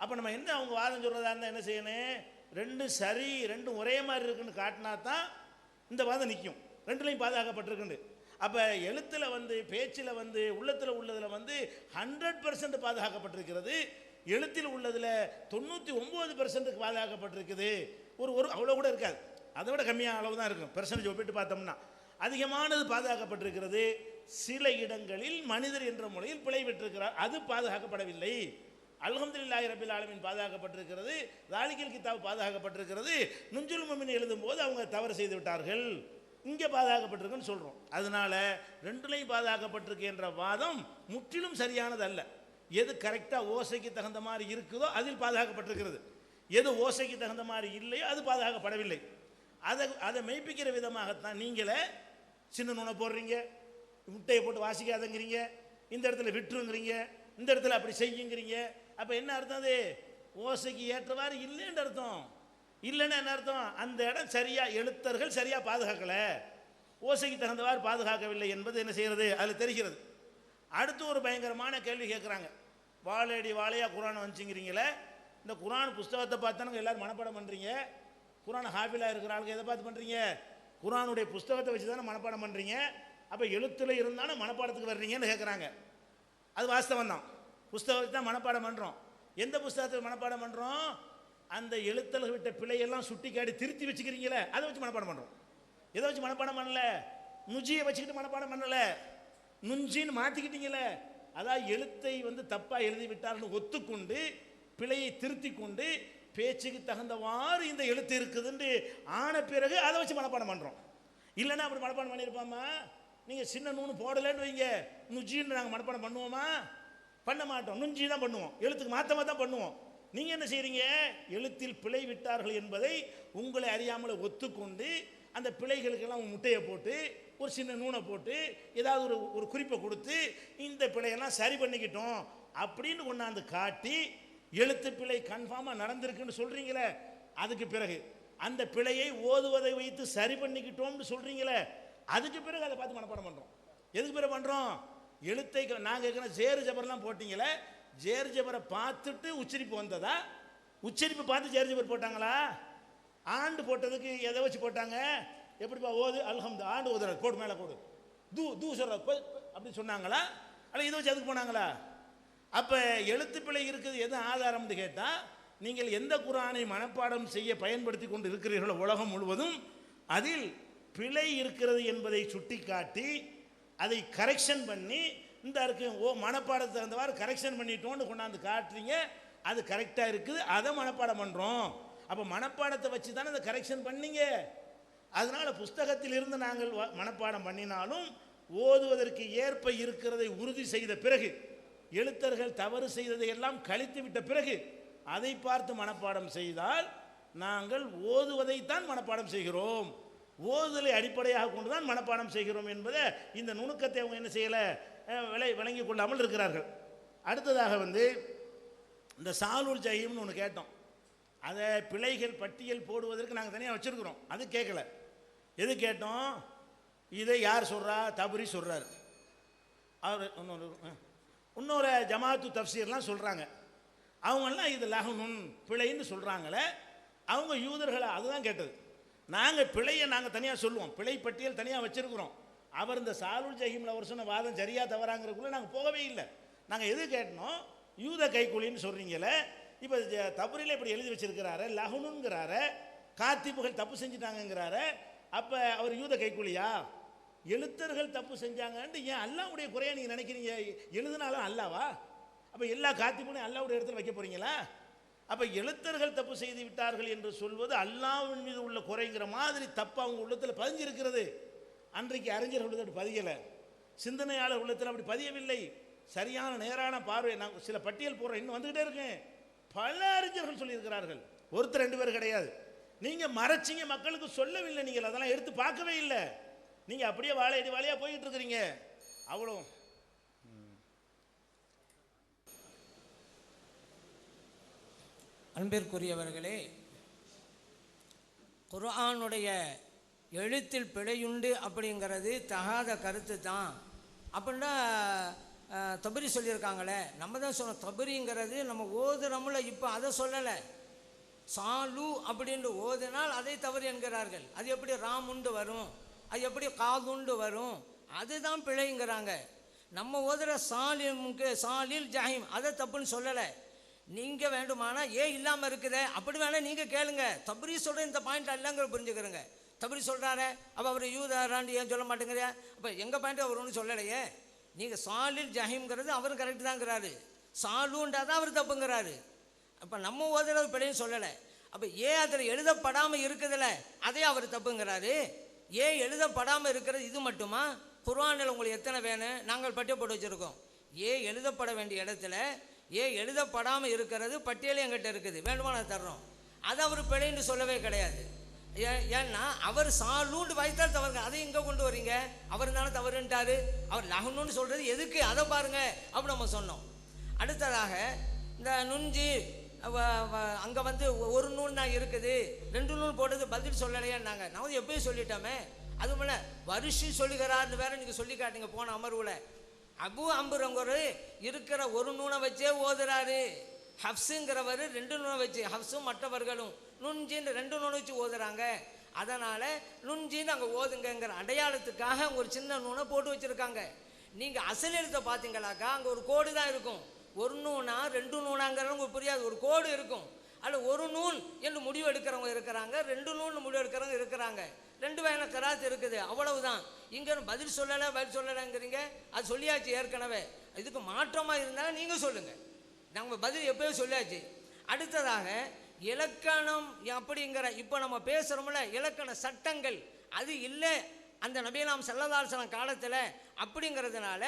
Speaker 3: அப்போ நம்ம என்ன அவங்க வாதம் சொல்கிறதா இருந்தால் என்ன செய்யணும், ரெண்டும் சரி ரெண்டும் ஒரே மாதிரி இருக்குன்னு காட்டினா தான் இந்த வாதம் நிற்கும், ரெண்டுலையும் பாதுகாக்கப்பட்டிருக்குன்னு. அப்போ எழுத்தில் வந்து பேச்சில் வந்து உள்ளத்தில் உள்ளதில் வந்து 100% பாதுகாக்கப்பட்டிருக்கிறது, எழுத்தில் உள்ளதில் 99% பாதுகாக்கப்பட்டிருக்குது. ஒரு ஒரு அவ்வளோ கூட இருக்காது, அதை விட கம்மியான அளவு தான் இருக்கும் பெர்சன்டேஜ் ஒப்பிட்டு பார்த்தோம்னா. அதிகமானது பாதுகாக்கப்பட்டிருக்கிறது. சில இடங்களில் மனிதர் என்ற முறையில் பிழை விட்டிருக்கிறார், அது பாதுகாக்கப்படவில்லை. அல்ஹம்துலில்லாஹி ரப்பில் ஆலமீன் பாதுகாக்கப்பட்டிருக்கிறது, தாலிகல் கிதாப் பாதுகாக்கப்பட்டிருக்கிறது. நுஞ்சுல் முஃமின் எழுதும் போது அவங்க தவறு செய்து விட்டார்கள், இங்கே பாதுகாக்கப்பட்டிருக்குன்னு சொல்கிறோம். அதனால ரெண்டுலையும் பாதுகாக்கப்பட்டிருக்கு என்ற வாதம் முற்றிலும் சரியானது அல்ல. எது கரெக்டாக ஓசைக்கு தகுந்த மாதிரி இருக்குதோ அதில் பாதுகாக்கப்பட்டிருக்கிறது, எது ஓசைக்கு தகுந்த மாதிரி இல்லையோ அது பாதுகாக்கப்படவில்லை. அதை மெய்ப்பிக்கிற விதமாகத்தான் நீங்களே சின்ன நுணை போடுறீங்க, முட்டையை போட்டு வாசிக்காதங்கிறீங்க, இந்த இடத்துல விட்டுருங்கிறீங்க, இந்த இடத்துல அப்படி செய்யுங்கிறீங்க. அப்போ என்ன அர்த்தம், அது ஓசைக்கு ஏற்றவாறு இல்லைன்னு அர்த்தம். இல்லைன்னா என்ன அர்த்தம், அந்த இடம் சரியாக எழுத்தர்கள் சரியாக பாதுகாக்கலை, ஓசைக்கு தகுந்தவாறு பாதுகாக்கவில்லை என்பது என்ன செய்கிறது அதில் தெரிகிறது. அடுத்து ஒரு பயங்கரமான கேள்வி கேட்குறாங்க, வாழையடி வாழையாக குர்ஆன் வந்துச்சுங்கிறீங்களே, இந்த குர்ஆன் புஸ்தகத்தை பார்த்தானுங்க எல்லோரும் மனப்பாடம் பண்ணுறீங்க, குர்ஆன் ஹாஃபிலாக இருக்கிற ஆளுங்க எதை பார்த்து பண்ணுறீங்க, குர்ஆனுடைய புஸ்தகத்தை வச்சு தானே மனப்பாடம் பண்ணுறீங்க, அப்போ எழுத்தில் இருந்தாலும் மனப்பாடத்துக்கு வர்றீங்கன்னு கேட்குறாங்க. அது வாஸ்தவம் தான், புஸ்தகத்தை தான் மனப்பாடம் பண்ணுறோம். எந்த புஸ்தகத்தில் மனப்பாடம் பண்ணுறோம், அந்த எழுத்தல் விட்ட பிழையெல்லாம் சுட்டி காட்டி திருத்தி வச்சுக்கிறீங்களே அதை வச்சு மனப்பாடம் பண்ணுறோம். எதை வச்சு மனப்பாடம் பண்ணல, நுஜியை வச்சுக்கிட்டு மனப்பாடம் பண்ணலை, நுஞ்சின்னு மாற்றிக்கிட்டீங்களே, அதாவது எழுத்தை வந்து தப்பாக எழுதி விட்டார்னு ஒத்துக்கொண்டு பிழையை திருத்தி கொண்டு பேச்சுக்கு தகுந்தவாறு இந்த எழுத்து இருக்குதுன்னு ஆன பிறகு அதை வச்சு மனப்பாடம் பண்ணுறோம். இல்லைன்னா அப்படி மனப்பாடம் பண்ணியிருப்பாமா, நீங்கள் சின்ன நூனு போடலைன்னு வைங்க, நுஜின்னு நாங்கள் மனப்பாடம் பண்ணுவோமா, பண்ண மாட்டோம், நுஞ்சி தான் பண்ணுவோம், எழுத்துக்கு மாற்றமாக தான் பண்ணுவோம். நீங்கள் என்ன செய்கிறீங்க, எழுத்தில் பிழை விட்டார்கள் என்பதை உங்களை அறியாமல் ஒத்துக்கொண்டு அந்த பிழைகளுக்கெல்லாம் முட்டையை போட்டு ஒரு சின்ன நூனை போட்டு ஏதாவது ஒரு குறிப்பை கொடுத்து இந்த பிழையெல்லாம் சரி பண்ணிக்கிட்டோம் அப்படின்னு கொண்டாந்து காட்டி எழுத்து பிழை கன்ஃபார்மாக நடந்திருக்குன்னு சொல்கிறீங்களே, அதுக்கு பிறகு அந்த பிழையை ஓதுவதை வைத்து சரி பண்ணிக்கிட்டோம்னு சொல்கிறீங்களே, அதுக்கு பிறகு அதை பார்த்து மனப்பாடம் பண்ணுறோம். எதுக்கு பிறகு பண்ணுறோம், எழுத்தை நாங்கள் இருக்கிற ஜேரு ஜபர்லாம் போட்டிங்களே, ஜேர் ஜபரை பார்த்துட்டு உச்சரிப்பு வந்ததா, உச்சரிப்பு பார்த்து ஜேர் ஜபர் போட்டாங்களா, ஆண்டு போட்டதுக்கு எதை வச்சு போட்டாங்க, எப்படிப்பா ஓது அல்ஹம்து ஆண்டு ஓதுறாரு போடு மேலே போடு தூ தூ சொல்ற அப்படி சொன்னாங்களா, அல்ல இதை வச்சு அதுக்கு போனாங்களா? அப்போ எழுத்து பிழை இருக்குது எது ஆதாரம்னு கேட்டால், நீங்கள் எந்த குர்ஆனை மனப்பாடம் செய்ய பயன்படுத்தி கொண்டு இருக்கிறீர்களோ உலகம் முழுவதும் அதில் பிழை இருக்கிறது என்பதை சுட்டி காட்டி அதை கரெக்ஷன் பண்ணி இந்த இருக்கு மனப்பாடத்தை தகுந்தவாறு கரெக்ஷன் பண்ணிட்டோன்னு கொண்டாந்து காட்டுறீங்க, அது கரெக்டாக இருக்குது, அதை மனப்பாடம் பண்ணுறோம். அப்போ மனப்பாடத்தை வச்சு தானே அதை கரெக்ஷன் பண்ணீங்க. அதனால் புஸ்தகத்தில் இருந்து நாங்கள் மனப்பாடம் பண்ணினாலும் ஓதுவதற்கு ஏற்ப இருக்கிறதை உறுதி செய்த பிறகு, எழுத்தர்கள் தவறு செய்ததை எல்லாம் கழித்து விட்ட பிறகு அதை பார்த்து மனப்பாடம் செய்தால் நாங்கள் ஓதுவதைத்தான் மனப்பாடம் செய்கிறோம், ஓதுதலை அடிப்படையாக கொண்டு தான் மனப்பாடம் செய்கிறோம் என்பதை இந்த நுணுக்கத்தை அவங்க என்ன செய்யலை விளங்கி கொள்ளாமல் இருக்கிறார்கள். அடுத்ததாக வந்து இந்த சாலுல் ஜஹீம்னு ஒன்று கேட்டோம், அதை பிழைகள் பட்டியல் போடுவதற்கு நாங்கள் தனியாக வச்சுருக்குறோம், அது கேட்கல. எது கேட்டோம், இதை யார் சொல்கிறா, தபரி சொல்கிறார், அவர் இன்னொரு ஜமாத்து தப்சீர்லாம் சொல்கிறாங்க, அவங்கெல்லாம் இது லஹ்னுன் பிழைன்னு சொல்கிறாங்களே, அவங்க யூதர்களை அதுதான் கேட்டது. நாங்கள் பிழையை நாங்கள் தனியாக சொல்லுவோம், பிழை பட்டியல் தனியாக வச்சுருக்குறோம். அவர் இந்த சாலுல் ஜஹீமில் அவர் சொன்ன வாதம் சரியா தவறாங்கிறதுக்குள்ளே நாங்கள் போகவே இல்லை. நாங்கள் எது கேட்டோம், யூத கைக்கூலின்னு சொல்கிறீங்களே, இப்போ தபரியில் இப்படி எழுதி வச்சிருக்கிறாரு லஹ்னுங்கிறாரு, காத்திப்புகள் தப்பு செஞ்சுட்டாங்கிறாரு, அப்போ அவர் யூத கைக்கூலியா, எழுத்தர்கள் தப்பு செஞ்சாங்கன்ட்டு ஏன் அல்லாவுடைய குறையா நீங்கள் நினைக்கிறீங்க, எழுதுனாலும் அல்லாவா, அப்போ எல்லா காத்திப்புனையும் அல்லாவுடைய இடத்துல வைக்க போகிறீங்களா? அப்போ எழுத்தர்கள் தப்பு செய்து விட்டார்கள் என்று சொல்வது அல்லாஹ்வின் மீது உள்ள குறைங்கிற மாதிரி தப்பு அவங்க உள்ளத்தில் பதிஞ்சிருக்கிறது. அன்றைக்கு அறிஞர்கள் உள்ளத்தில் அப்படி பதியலை, சிந்தனையாளர் உள்ளத்தில் அப்படி பதியவில்லை. சரியான நேரான பார்வை நான் சில பட்டியல் போடுறேன், இன்னும் வந்துக்கிட்டே இருக்கேன். பல அறிஞர்கள் சொல்லியிருக்கிறார்கள், ஒருத்தர் ரெண்டு பேர் கிடையாது. நீங்கள் மறைச்சிங்க, மக்களுக்கு சொல்லவில்லை, நீங்கள் அதெல்லாம் எடுத்து பார்க்கவே இல்லை, நீங்கள் அப்படியே வாழையடி வாழையாக போயிட்டு இருக்கிறீங்க. அவ்வளோ
Speaker 2: அன்பிற்குரியவர்களே, குர்ஆனுடைய எழுத்தில் பிழையுண்டு அப்படிங்கிறது தகாத கருத்து தான் அப்படின்னா தபரி சொல்லியிருக்காங்களே. நம்ம தான் சொன்னோம், தபரிங்கிறது நம்ம ஓதுறோம்ல, இப்போ அதை சொல்லலை. சாலு அப்படின்ட்டு ஓதினால் அதை தவறு என்கிறார்கள். அது எப்படி ராமுண்டு வரும், அது எப்படி காதுண்டு வரும், அதுதான் பிழைங்கிறாங்க. நம்ம ஓதுற சாலில் ஜஹீம் அதை தப்புன்னு சொல்லலை. நீங்கள் வேண்டுமானா ஏன் இல்லாமல் இருக்குதே அப்படி வேணால் நீங்கள் கேளுங்க. தபரி சொல்கிற இந்த பாயிண்ட் இல்லைங்கிற புரிஞ்சுக்கிறேங்க. தபரி சொல்கிறாரு, அப்போ அவர் யூதாராண்டு ஏன் சொல்ல மாட்டேங்கிறியா? அப்போ எங்கள் பாயிண்ட் அவர் ஒன்றும் சொல்லலையே. நீங்கள் சாலில் ஜஹீம்ங்கிறது அவர் கரெக்டு தாங்கிறாரு, சாலுன்றாதான் அவர் தப்புங்கிறாரு. அப்போ நம்ம ஓதுறது பிழையும் சொல்லலை. அப்போ ஏன் அதில் எழுதப்படாமல் இருக்குதுல்ல அதே அவர் தப்புங்கிறாரு. ஏன் எழுதப்படாமல் இருக்கிறது இது மட்டுமா? குர்ஆனில் உங்களுக்கு எத்தனை வேணும்? நாங்கள் பட்டியல் போட்டு வச்சுருக்கோம். ஏன் எழுதப்பட வேண்டிய இடத்துல ஏன் எழுதப்படாமல் இருக்கிறது பட்டியலே எங்கிட்ட இருக்குது, வேண்டுமான தர்றோம். அது அவர் பிழைன்னு சொல்லவே கிடையாது. ஏன்னா அவர் சாலூண்டு வாய்த்தால் தவறுங்க, அதை இங்கே கொண்டு வரீங்க. அவர் தானே தவறுன்ட்டாரு. அவர் லஹ்னுன்னு சொல்கிறது எதுக்கு அதை பாருங்க அப்படி நம்ம சொன்னோம். அடுத்ததாக இந்த நுஞ்சி அங்கே வந்து ஒரு நூல் தான் இருக்குது, 2 நூல் போட்டது பதில் சொல்லலையான்னாங்க. நான் வந்து எப்பயும் சொல்லிட்டோமே. அதுபோல் வருஷம் சொல்லுகிறார்னு வேற நீங்கள் சொல்லி காட்டுங்க. போன அமர்வில் அபு அம்புரங்கர் இருக்கிற ஒரு நூனை வச்சே ஓதுறாரு. ஹப்ஸுங்கிறவர் 2 நூனை வச்சு, ஹப்ஸும் மற்றவர்களும் நுஞ்சின்னு 2 நூனை வச்சு ஓதுறாங்க. அதனால் நுஞ்சின்னு அங்கே ஓதுங்கிற அடையாளத்துக்காக ஒரு சின்ன நூனை போட்டு வச்சுருக்காங்க. நீங்கள் அசல் எழுத்தை பார்த்தீங்களாக்கா அங்கே ஒரு கோடு தான் இருக்கும். ஒரு நூனா 2 நூனாங்கிறது உங்களுக்கு புரியாது. ஒரு கோடு இருக்கும். அதில் ஒரு நூல் என்று முடிவு எடுக்கிறவங்க இருக்கிறாங்க, 2 நூல்னு முடிவு எடுக்கிறவங்க இருக்கிறாங்க. 2 வகையான கராத்து இருக்குது, அவ்வளவுதான். இங்கே பதில் சொல்லலைங்கிறீங்க. அது சொல்லியாச்சு ஏற்கனவே. இதுக்கு மாற்றமாக இருந்தாலும் நீங்கள் சொல்லுங்கள், நாங்கள் பதில் எப்போயோ சொல்லியாச்சு. அடுத்ததாக இலக்கணம் அப்படிங்கிற இப்போ நம்ம பேசுகிறோம்ல இலக்கண சட்டங்கள் அது இல்லை அந்த நபியலாம் ஸல்லல்லாஹு அலைஹி வஸல்லம் காலத்தில். அப்படிங்கிறதுனால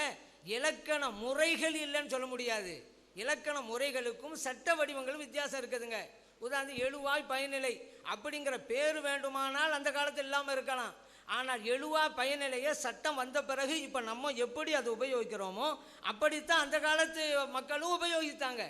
Speaker 2: இலக்கண முறைகள் இல்லைன்னு சொல்ல முடியாது. இலக்கண முறைகளுக்கும் சட்ட வடிவங்களும் வித்தியாசம் இருக்குதுங்க. உதாரணம் எழுவாய் பயனிலை அப்படிங்கிற பேர் வேண்டுமானால் அந்த காலத்தில் இல்லாமல் இருக்கலாம். ஆனால் எழுவாய் பயனிலையை சட்டம் வந்த பிறகு இப்போ நம்ம எப்படி அதை உபயோகிக்கிறோமோ அப்படித்தான் அந்த காலத்து மக்களும் உபயோகித்தாங்க.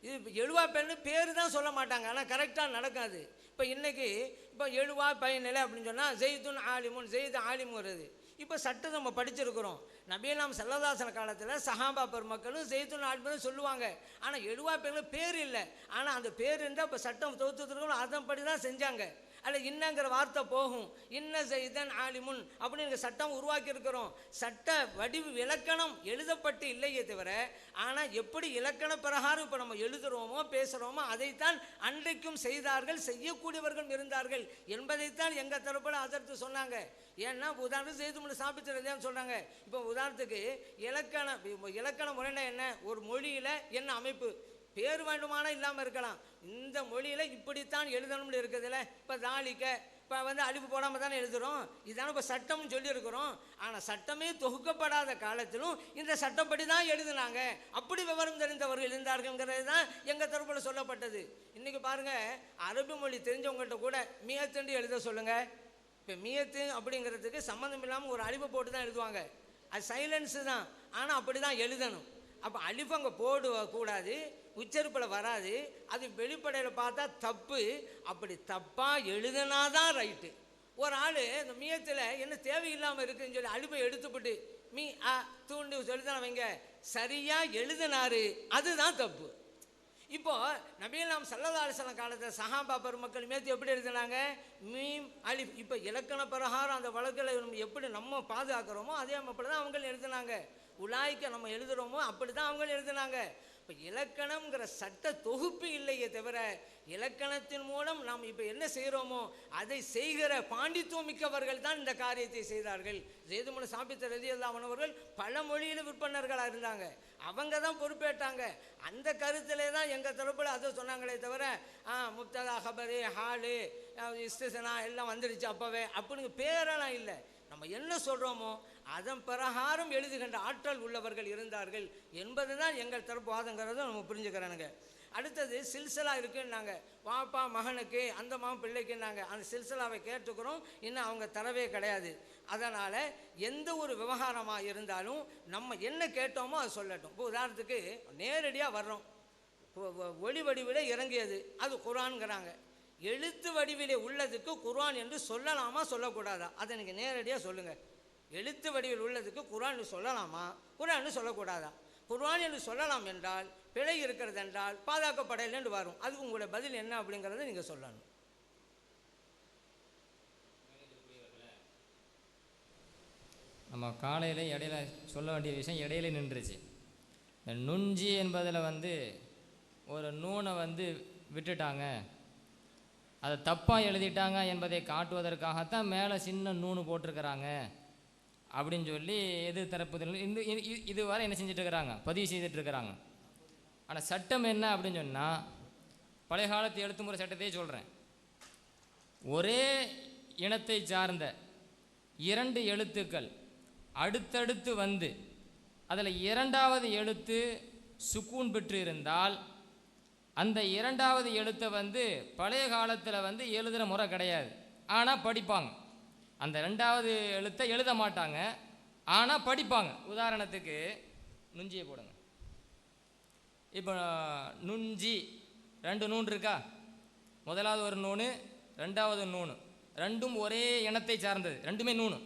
Speaker 2: இது எழுவா பெண்ணு பேர் தான் சொல்ல மாட்டாங்க, ஆனால் கரெக்டாக நடக்காது. இப்போ இன்றைக்கி இப்போ எழுவா பயனிலை அப்படின்னு சொன்னால் ஜெய்துன் ஆலிமுன், ஜெய்து ஆலிம் வருது. இப்போ சட்டம் நம்ம படிச்சிருக்கிறோம். நபியலாம் ஸல்லல்லாஹு அலைஹி வஸல்லம் காலத்தில் சஹாபா பெருமக்களும் ஜெய்துன் ஆலிமுன்னு சொல்லுவாங்க. ஆனால் எழுவா பெண்கள் பேர் இல்லை. ஆனால் அந்த பேர் இருந்தால் இப்போ சட்டம் தொகுத்துருக்கணும், அதன்படி தான் செஞ்சாங்க. அதில் இன்னங்கிற வார்த்தை போகும். இன்ன ஜெய்தன் ஆலிமுன் அப்படின்னு சட்டம் உருவாக்கி இருக்கிறோம். சட்ட வடிவு இலக்கணம் எழுதப்பட்டு இல்லையே தவிர, ஆனால் எப்படி இலக்கண பிரகாரம் இப்போ நம்ம எழுதுகிறோமோ பேசுகிறோமோ அதைத்தான் அன்றைக்கும் செய்தார்கள், செய்யக்கூடியவர்கள் இருந்தார்கள் என்பதைத்தான் எங்கள் தரப்பில் அதற்கு சொன்னாங்க. ஏன்னா உதாரணத்துக்கு செய்து சாப்பிட்டு சொல்கிறாங்க. இப்போ உதாரணத்துக்கு இலக்கண முறைனா என்ன? ஒரு மொழியில் என்ன அமைப்பு பேர் வேண்டுமானா இல்லாமல் இருக்கலாம். இந்த மொழியில் இப்படித்தான் எழுதணும்னு இருக்குதுல்ல. இப்போ தாலிக்க இப்போ வந்து அழிப்பு போடாமல் தானே எழுதுகிறோம். இதுதானே இப்போ சட்டம்னு சொல்லியிருக்கிறோம். ஆனால் சட்டமே தொகுக்கப்படாத காலத்திலும் இந்த சட்டப்படி தான் எழுதுனாங்க. அப்படி விவரம் தெரிந்தவர்கள் இருந்தார்கள்ங்கிறது தான் எங்கள் தரப்பில் சொல்லப்பட்டது. இன்றைக்கி பாருங்கள், அரபு மொழி தெரிஞ்சவங்கள்ட்ட கூட மியத்துன்னு எழுத சொல்லுங்கள். இப்போ மியத்து அப்படிங்கிறதுக்கு சம்மந்தம் இல்லாமல் ஒரு அழிப்பு போட்டு தான் எழுதுவாங்க. அது சைலன்ஸு தான், ஆனால் அப்படி தான் எழுதணும். அப்போ அழிப்பு அங்கே போடக்கூடாது, உச்சரிப்பில் வராது. அது வெளிப்படையில் பார்த்தா தப்பு. அப்படி தப்பாக எழுதுனாதான் ரைட்டு. ஒரு ஆள் இந்த மியத்தில் என்ன தேவையில்லாமல் இருக்குதுன்னு சொல்லி அழிப்பை எடுத்துப்பட்டு மீ தூண்டு சொல்லித்தான வைங்க சரியாக எழுதினாரு, அதுதான் தப்பு. இப்போது நபியலாம் ஸல்லல்லாஹு அலைஹி வஸல்லம் காலத்தில் சஹாபா பெருமக்கள் மேத்து எப்படி எழுதினாங்க? மீம் அலிஃப். இப்போ இலக்கண பிரகாரம் அந்த வழக்கில் எப்படி நம்ம பாதுகாக்கிறோமோ அதே அப்படி தான் அவங்க எழுதினாங்க. உலாய்க்க நம்ம எழுதுகிறோமோ அப்படி தான் அவங்க எழுதினாங்க. இப்போ இலக்கணம்ங்கிற சட்ட தொகுப்பு இல்லையே தவிர இலக்கணத்தின் மூலம் நாம் இப்போ என்ன செய்கிறோமோ அதை செய்கிற பாண்டித்துவம் மிக்கவர்கள் தான் இந்த காரியத்தை செய்தார்கள். ஜெய்து சாபித் ரலியல்லாஹு அன்ஹு அவர்கள் பல மொழியில் விற்பனர்களாக இருந்தாங்க. அவங்க தான் பொறுப்பேற்றாங்க. அந்த கருத்திலே தான் எங்கள் தரப்பில் அதை சொன்னாங்களே தவிர முப்ததா ஹபரு ஹாலு இஸ்திஸ்னா எல்லாம் வந்துடுச்சு அப்போவே அப்படிங்க பேரெல்லாம் இல்லை. நம்ம என்ன சொல்கிறோமோ அதன் பிரகாரம் எழுதுகின்ற ஆற்றல் உள்ளவர்கள் இருந்தார்கள் என்பது தான் எங்கள் தரப்பு வாதங்கிறத நம்ம புரிஞ்சுக்கிறானுங்க. அடுத்தது சில்சிலா இருக்குன்னாங்க. வாப்பா மகனுக்கு அந்த மகன் பிள்ளைக்குன்னாங்க. அந்த சில்சிலாவை கேட்டுக்கிறோம், இன்னும் அவங்க தரவே கிடையாது. அதனால் எந்த ஒரு விவகாரமாக இருந்தாலும் நம்ம என்ன கேட்டோமோ அதை சொல்லட்டும். இப்போ உதாரணத்துக்கு நேரடியாக வர்றோம், ஒளி வடிவிலே இறங்கியது, அது குர்ஆன்ங்கிறாங்க. எழுத்து வடிவிலே உள்ளதுக்கு குர்ஆன் என்று சொல்லலாமா சொல்லக்கூடாதா? அதை நீங்கள் நேரடியாக சொல்லுங்கள். எழுத்து வடிவில் உள்ளதுக்கு குர்ஆன் சொல்லலாமா, குர்ஆன் சொல்லக்கூடாதா? குர்ஆன் என்று சொல்லலாம் என்றால் பிழை இருக்கிறது என்றால் பாதுகாக்கப்படலை என்று வரும். அதுக்கு உங்களுடைய பதில் என்ன அப்படிங்கிறத நீங்கள் சொல்லணும்.
Speaker 1: நம்ம காலையில் இடையில சொல்ல வேண்டிய விஷயம் இடையில நின்றுச்சு. இந்த நுஞ்சி என்பதில் வந்து ஒரு நூனை வந்து விட்டுட்டாங்க, அதை தப்பாக எழுதிட்டாங்க என்பதை காட்டுவதற்காகத்தான் மேலே சின்ன நூனு போட்டிருக்கிறாங்க அப்படின்னு சொல்லி எதிர்த்தரப்பு இதுவரை என்ன செஞ்சிட்ருக்கிறாங்க, பதிவு செய்துட்ருக்கிறாங்க. ஆனால் சட்டம் என்ன அப்படின்னு சொன்னால், பழைய காலத்து எழுத்துமுறை சட்டத்தையே சொல்கிறேன். ஒரே இனத்தை சார்ந்த 2 எழுத்துக்கள் அடுத்தடுத்து வந்து அதில் 2வது எழுத்து சுக்கூன் பெற்று இருந்தால் அந்த 2வது எழுத்தை வந்து பழைய காலத்தில் வந்து எழுதுகிற முறை கிடையாது, ஆனால் படிப்பாங்க. அந்த 2வது எழுத்தை எழுத மாட்டாங்க, ஆனால் படிப்பாங்க. உதாரணத்துக்கு நுஞ்சியை போடுங்க. இப்போ நுஞ்சி 2 நூன் இருக்கா, முதலாவது ஒரு நூனு, 2வது நூனு, ரெண்டும் ஒரே இனத்தை சார்ந்தது, ரெண்டுமே நூனு.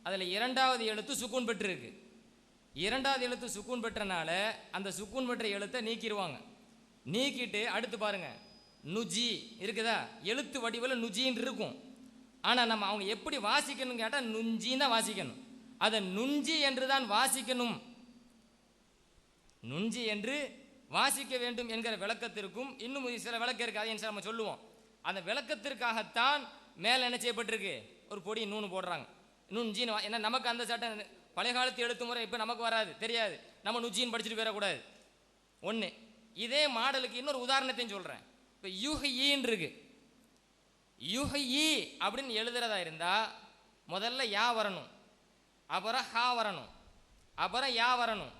Speaker 1: அதில் 2வது எழுத்து சுக்கூன் பெற்றிருக்கு. 2வது எழுத்து சுக்கூன் பெற்றனால அந்த சுக்கூன் பெற்ற எழுத்தை நீக்கிடுவாங்க. நீக்கிட்டு அடுத்து பாருங்க, நுஜி இருக்குதா, எழுத்து வடிவில் நுஜின்னு இருக்கும். ஆனால் நம்ம அவங்க எப்படி வாசிக்கணும்னு கேட்டால் நுஞ்சின்னு தான் வாசிக்கணும். அதை நுஞ்சி என்று தான் வாசிக்கணும், நுஞ்சி என்று வாசிக்க வேண்டும் என்கிற விளக்கத்திற்கும் இன்னும் சில விளக்கம் இருக்குது, அதை நம்ம சொல்லுவோம். அந்த விளக்கத்திற்காகத்தான் மேலே என்ன செய்யப்பட்டிருக்கு, ஒரு பொடி நூனு போடுறாங்க. நுஞ்சின்னு ஏன்னா நமக்கு அந்த சட்டம் பழைய காலத்து எழுத்து முறை இப்போ நமக்கு வராது, தெரியாது. நம்ம நுஜின்னு படிச்சுட்டு போயிடக்கூடாது. ஒன்று. இதே மாடலுக்கு இன்னொரு உதாரணத்தையும் சொல்கிறேன். இப்போ யுஹின்னு இருக்கு. யுஹி அப்படின்னு எழுதுறதா இருந்தால் முதல்ல யா வரணும், அப்புறம் ஹா வரணும், அப்புறம் யா வரணும்,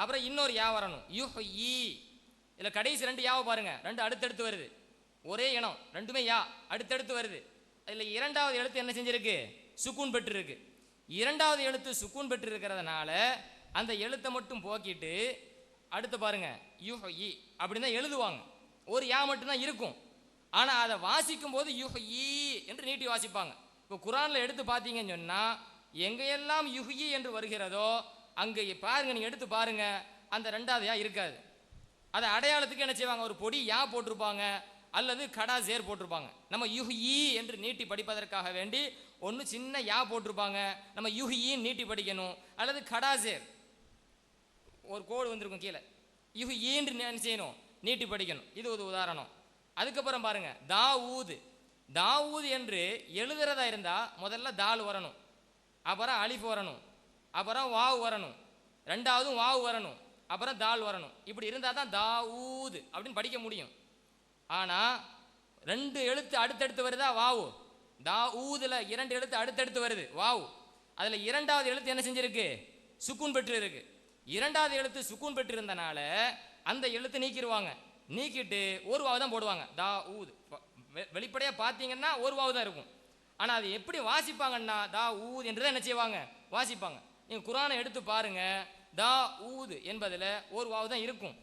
Speaker 1: அப்புறம் இன்னொரு யா வரணும். யுஹி. இதில் கடைசி 2 யாவை பாருங்க, 2 அடுத்தடுத்து வருது, ஒரே இனம், ரெண்டுமே யா அடுத்தடுத்து வருது. அதில் 2வது எழுத்து என்ன செஞ்சிருக்கு, சுக்கூன் பெற்று இருக்கு. 2வது எழுத்து சுக்கூன் பெற்று இருக்கிறதுனால அந்த எழுத்தை மட்டும் போக்கிட்டு அடுத்து பாருங்க யுஹி அப்படின்னு தான் எழுதுவாங்க. ஒரு யா மட்டும்தான் இருக்கும், ஆனால் அதை வாசிக்கும் போது யுஹி என்று நீட்டி வாசிப்பாங்க. இப்போ குர்ஆனில் எடுத்து பார்த்தீங்கன்னு சொன்னால் எங்கெல்லாம் யுஹி என்று வருகிறதோ அங்கே பாருங்க, நீங்கள் எடுத்து பாருங்க, அந்த 2வது யா இருக்காது. அதை அடையாளத்துக்கு என்ன செய்வாங்க, ஒரு பொடி யா போட்டிருப்பாங்க அல்லது கடா சேர் போட்டிருப்பாங்க. நம்ம யுஹி என்று நீட்டி படிப்பதற்காக வேண்டி ஒன்று சின்ன யா போட்டிருப்பாங்க, நம்ம யுஹின்னு நீட்டி படிக்கணும், அல்லது கடா சேர் ஒரு கோடு வந்திருக்கும் கீழே, யுஹின்னு என்ன செய்யணும், நீட்டி படிக்கணும். இது ஒரு உதாரணம். அதுக்கப்புறம் பாருங்க தாவூது. தாவூது என்று எழுதுறதா இருந்தால் முதல்ல தால் வரணும், அப்புறம் அலிஃப் வரணும், அப்புறம் வாவு வரணும், 2வதும் வாவு வரணும், அப்புறம் தால் வரணும். இப்படி இருந்தால் தான் தாவூது அப்படின்னு படிக்க முடியும். ஆனால் 2 எழுத்து அடுத்தடுத்து வருதா, வாவு. தாவூதில் 2 எழுத்து அடுத்தடுத்து வருது, வாவு. அதில் 2வது எழுத்து என்ன செஞ்சிருக்கு, சுக்கூன் பெற்று இருக்கு. 2வது எழுத்து சுக்கூன் பெற்று இருந்தனால அந்த எழுத்து நீக்கிடுவாங்க. நீக்கிட்டு ஒரு வாவு தான் போடுவாங்க, தாவூது. வெளிப்படையாக பார்த்தீங்கன்னா ஒரு வாவு தான் இருக்கும். ஆனால் அது எப்படி வாசிப்பாங்கன்னா தாவூத் என்று தான் என்ன செய்வாங்க, வாசிப்பாங்க. நீங்கள் குர்ஆனை எடுத்து பாருங்க, தாவூது என்பதில் ஒரு வாவு தான் இருக்கும்.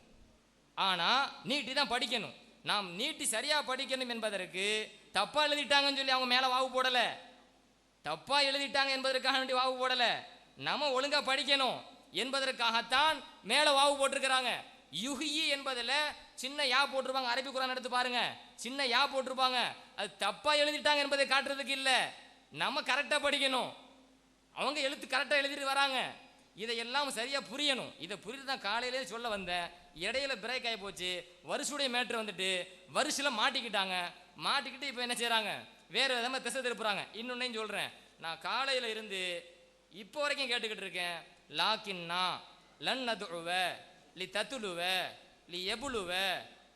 Speaker 1: ஆனால் நீட்டி தான் படிக்கணும். நாம் நீட்டி சரியாக படிக்கணும் என்பதற்கு தப்பாக எழுதிட்டாங்கன்னு சொல்லி அவங்க மேலே வாவு போடலை, தப்பாக எழுதிட்டாங்க என்பதற்காக வேண்டி வாவு போடலை, நம்ம ஒழுங்காக படிக்கணும் என்பதற்காகத்தான் மேலே வாவு போட்டிருக்கிறாங்க. யுஹி என்பதில் சின்ன யா போட்டிருப்பாங்க. அரபி குர்ஆன் எடுத்து பாருங்க, சின்ன யா போட்டிருப்பாங்க. அது தப்பாக எழுதிட்டாங்க என்பதை காட்டுறதுக்கு இல்லை, நம்ம கரெக்டாக படிக்கணும். அவங்க எழுத்து கரெக்டாக எழுதிட்டு வராங்க. இதையெல்லாம் சரியாக புரியணும். இதை புரிந்து தான் காலையிலே சொல்ல வந்தேன். இடையில பிரேக் ஆகி போச்சு, வருஷுடைய மேட்ரு வந்துட்டு வருஷில் மாட்டிக்கிட்டாங்க. மாட்டிக்கிட்டு இப்போ என்ன செய்கிறாங்க, வேறு விதமாக திசை திருப்புறாங்க. இன்னொன்னையும் சொல்கிறேன், நான் காலையில் இருந்து இப்போ வரைக்கும் கேட்டுக்கிட்டு இருக்கேன். லாக்கின்னா லன் நதுவ லி தத்துலுவ லி எபுலுவ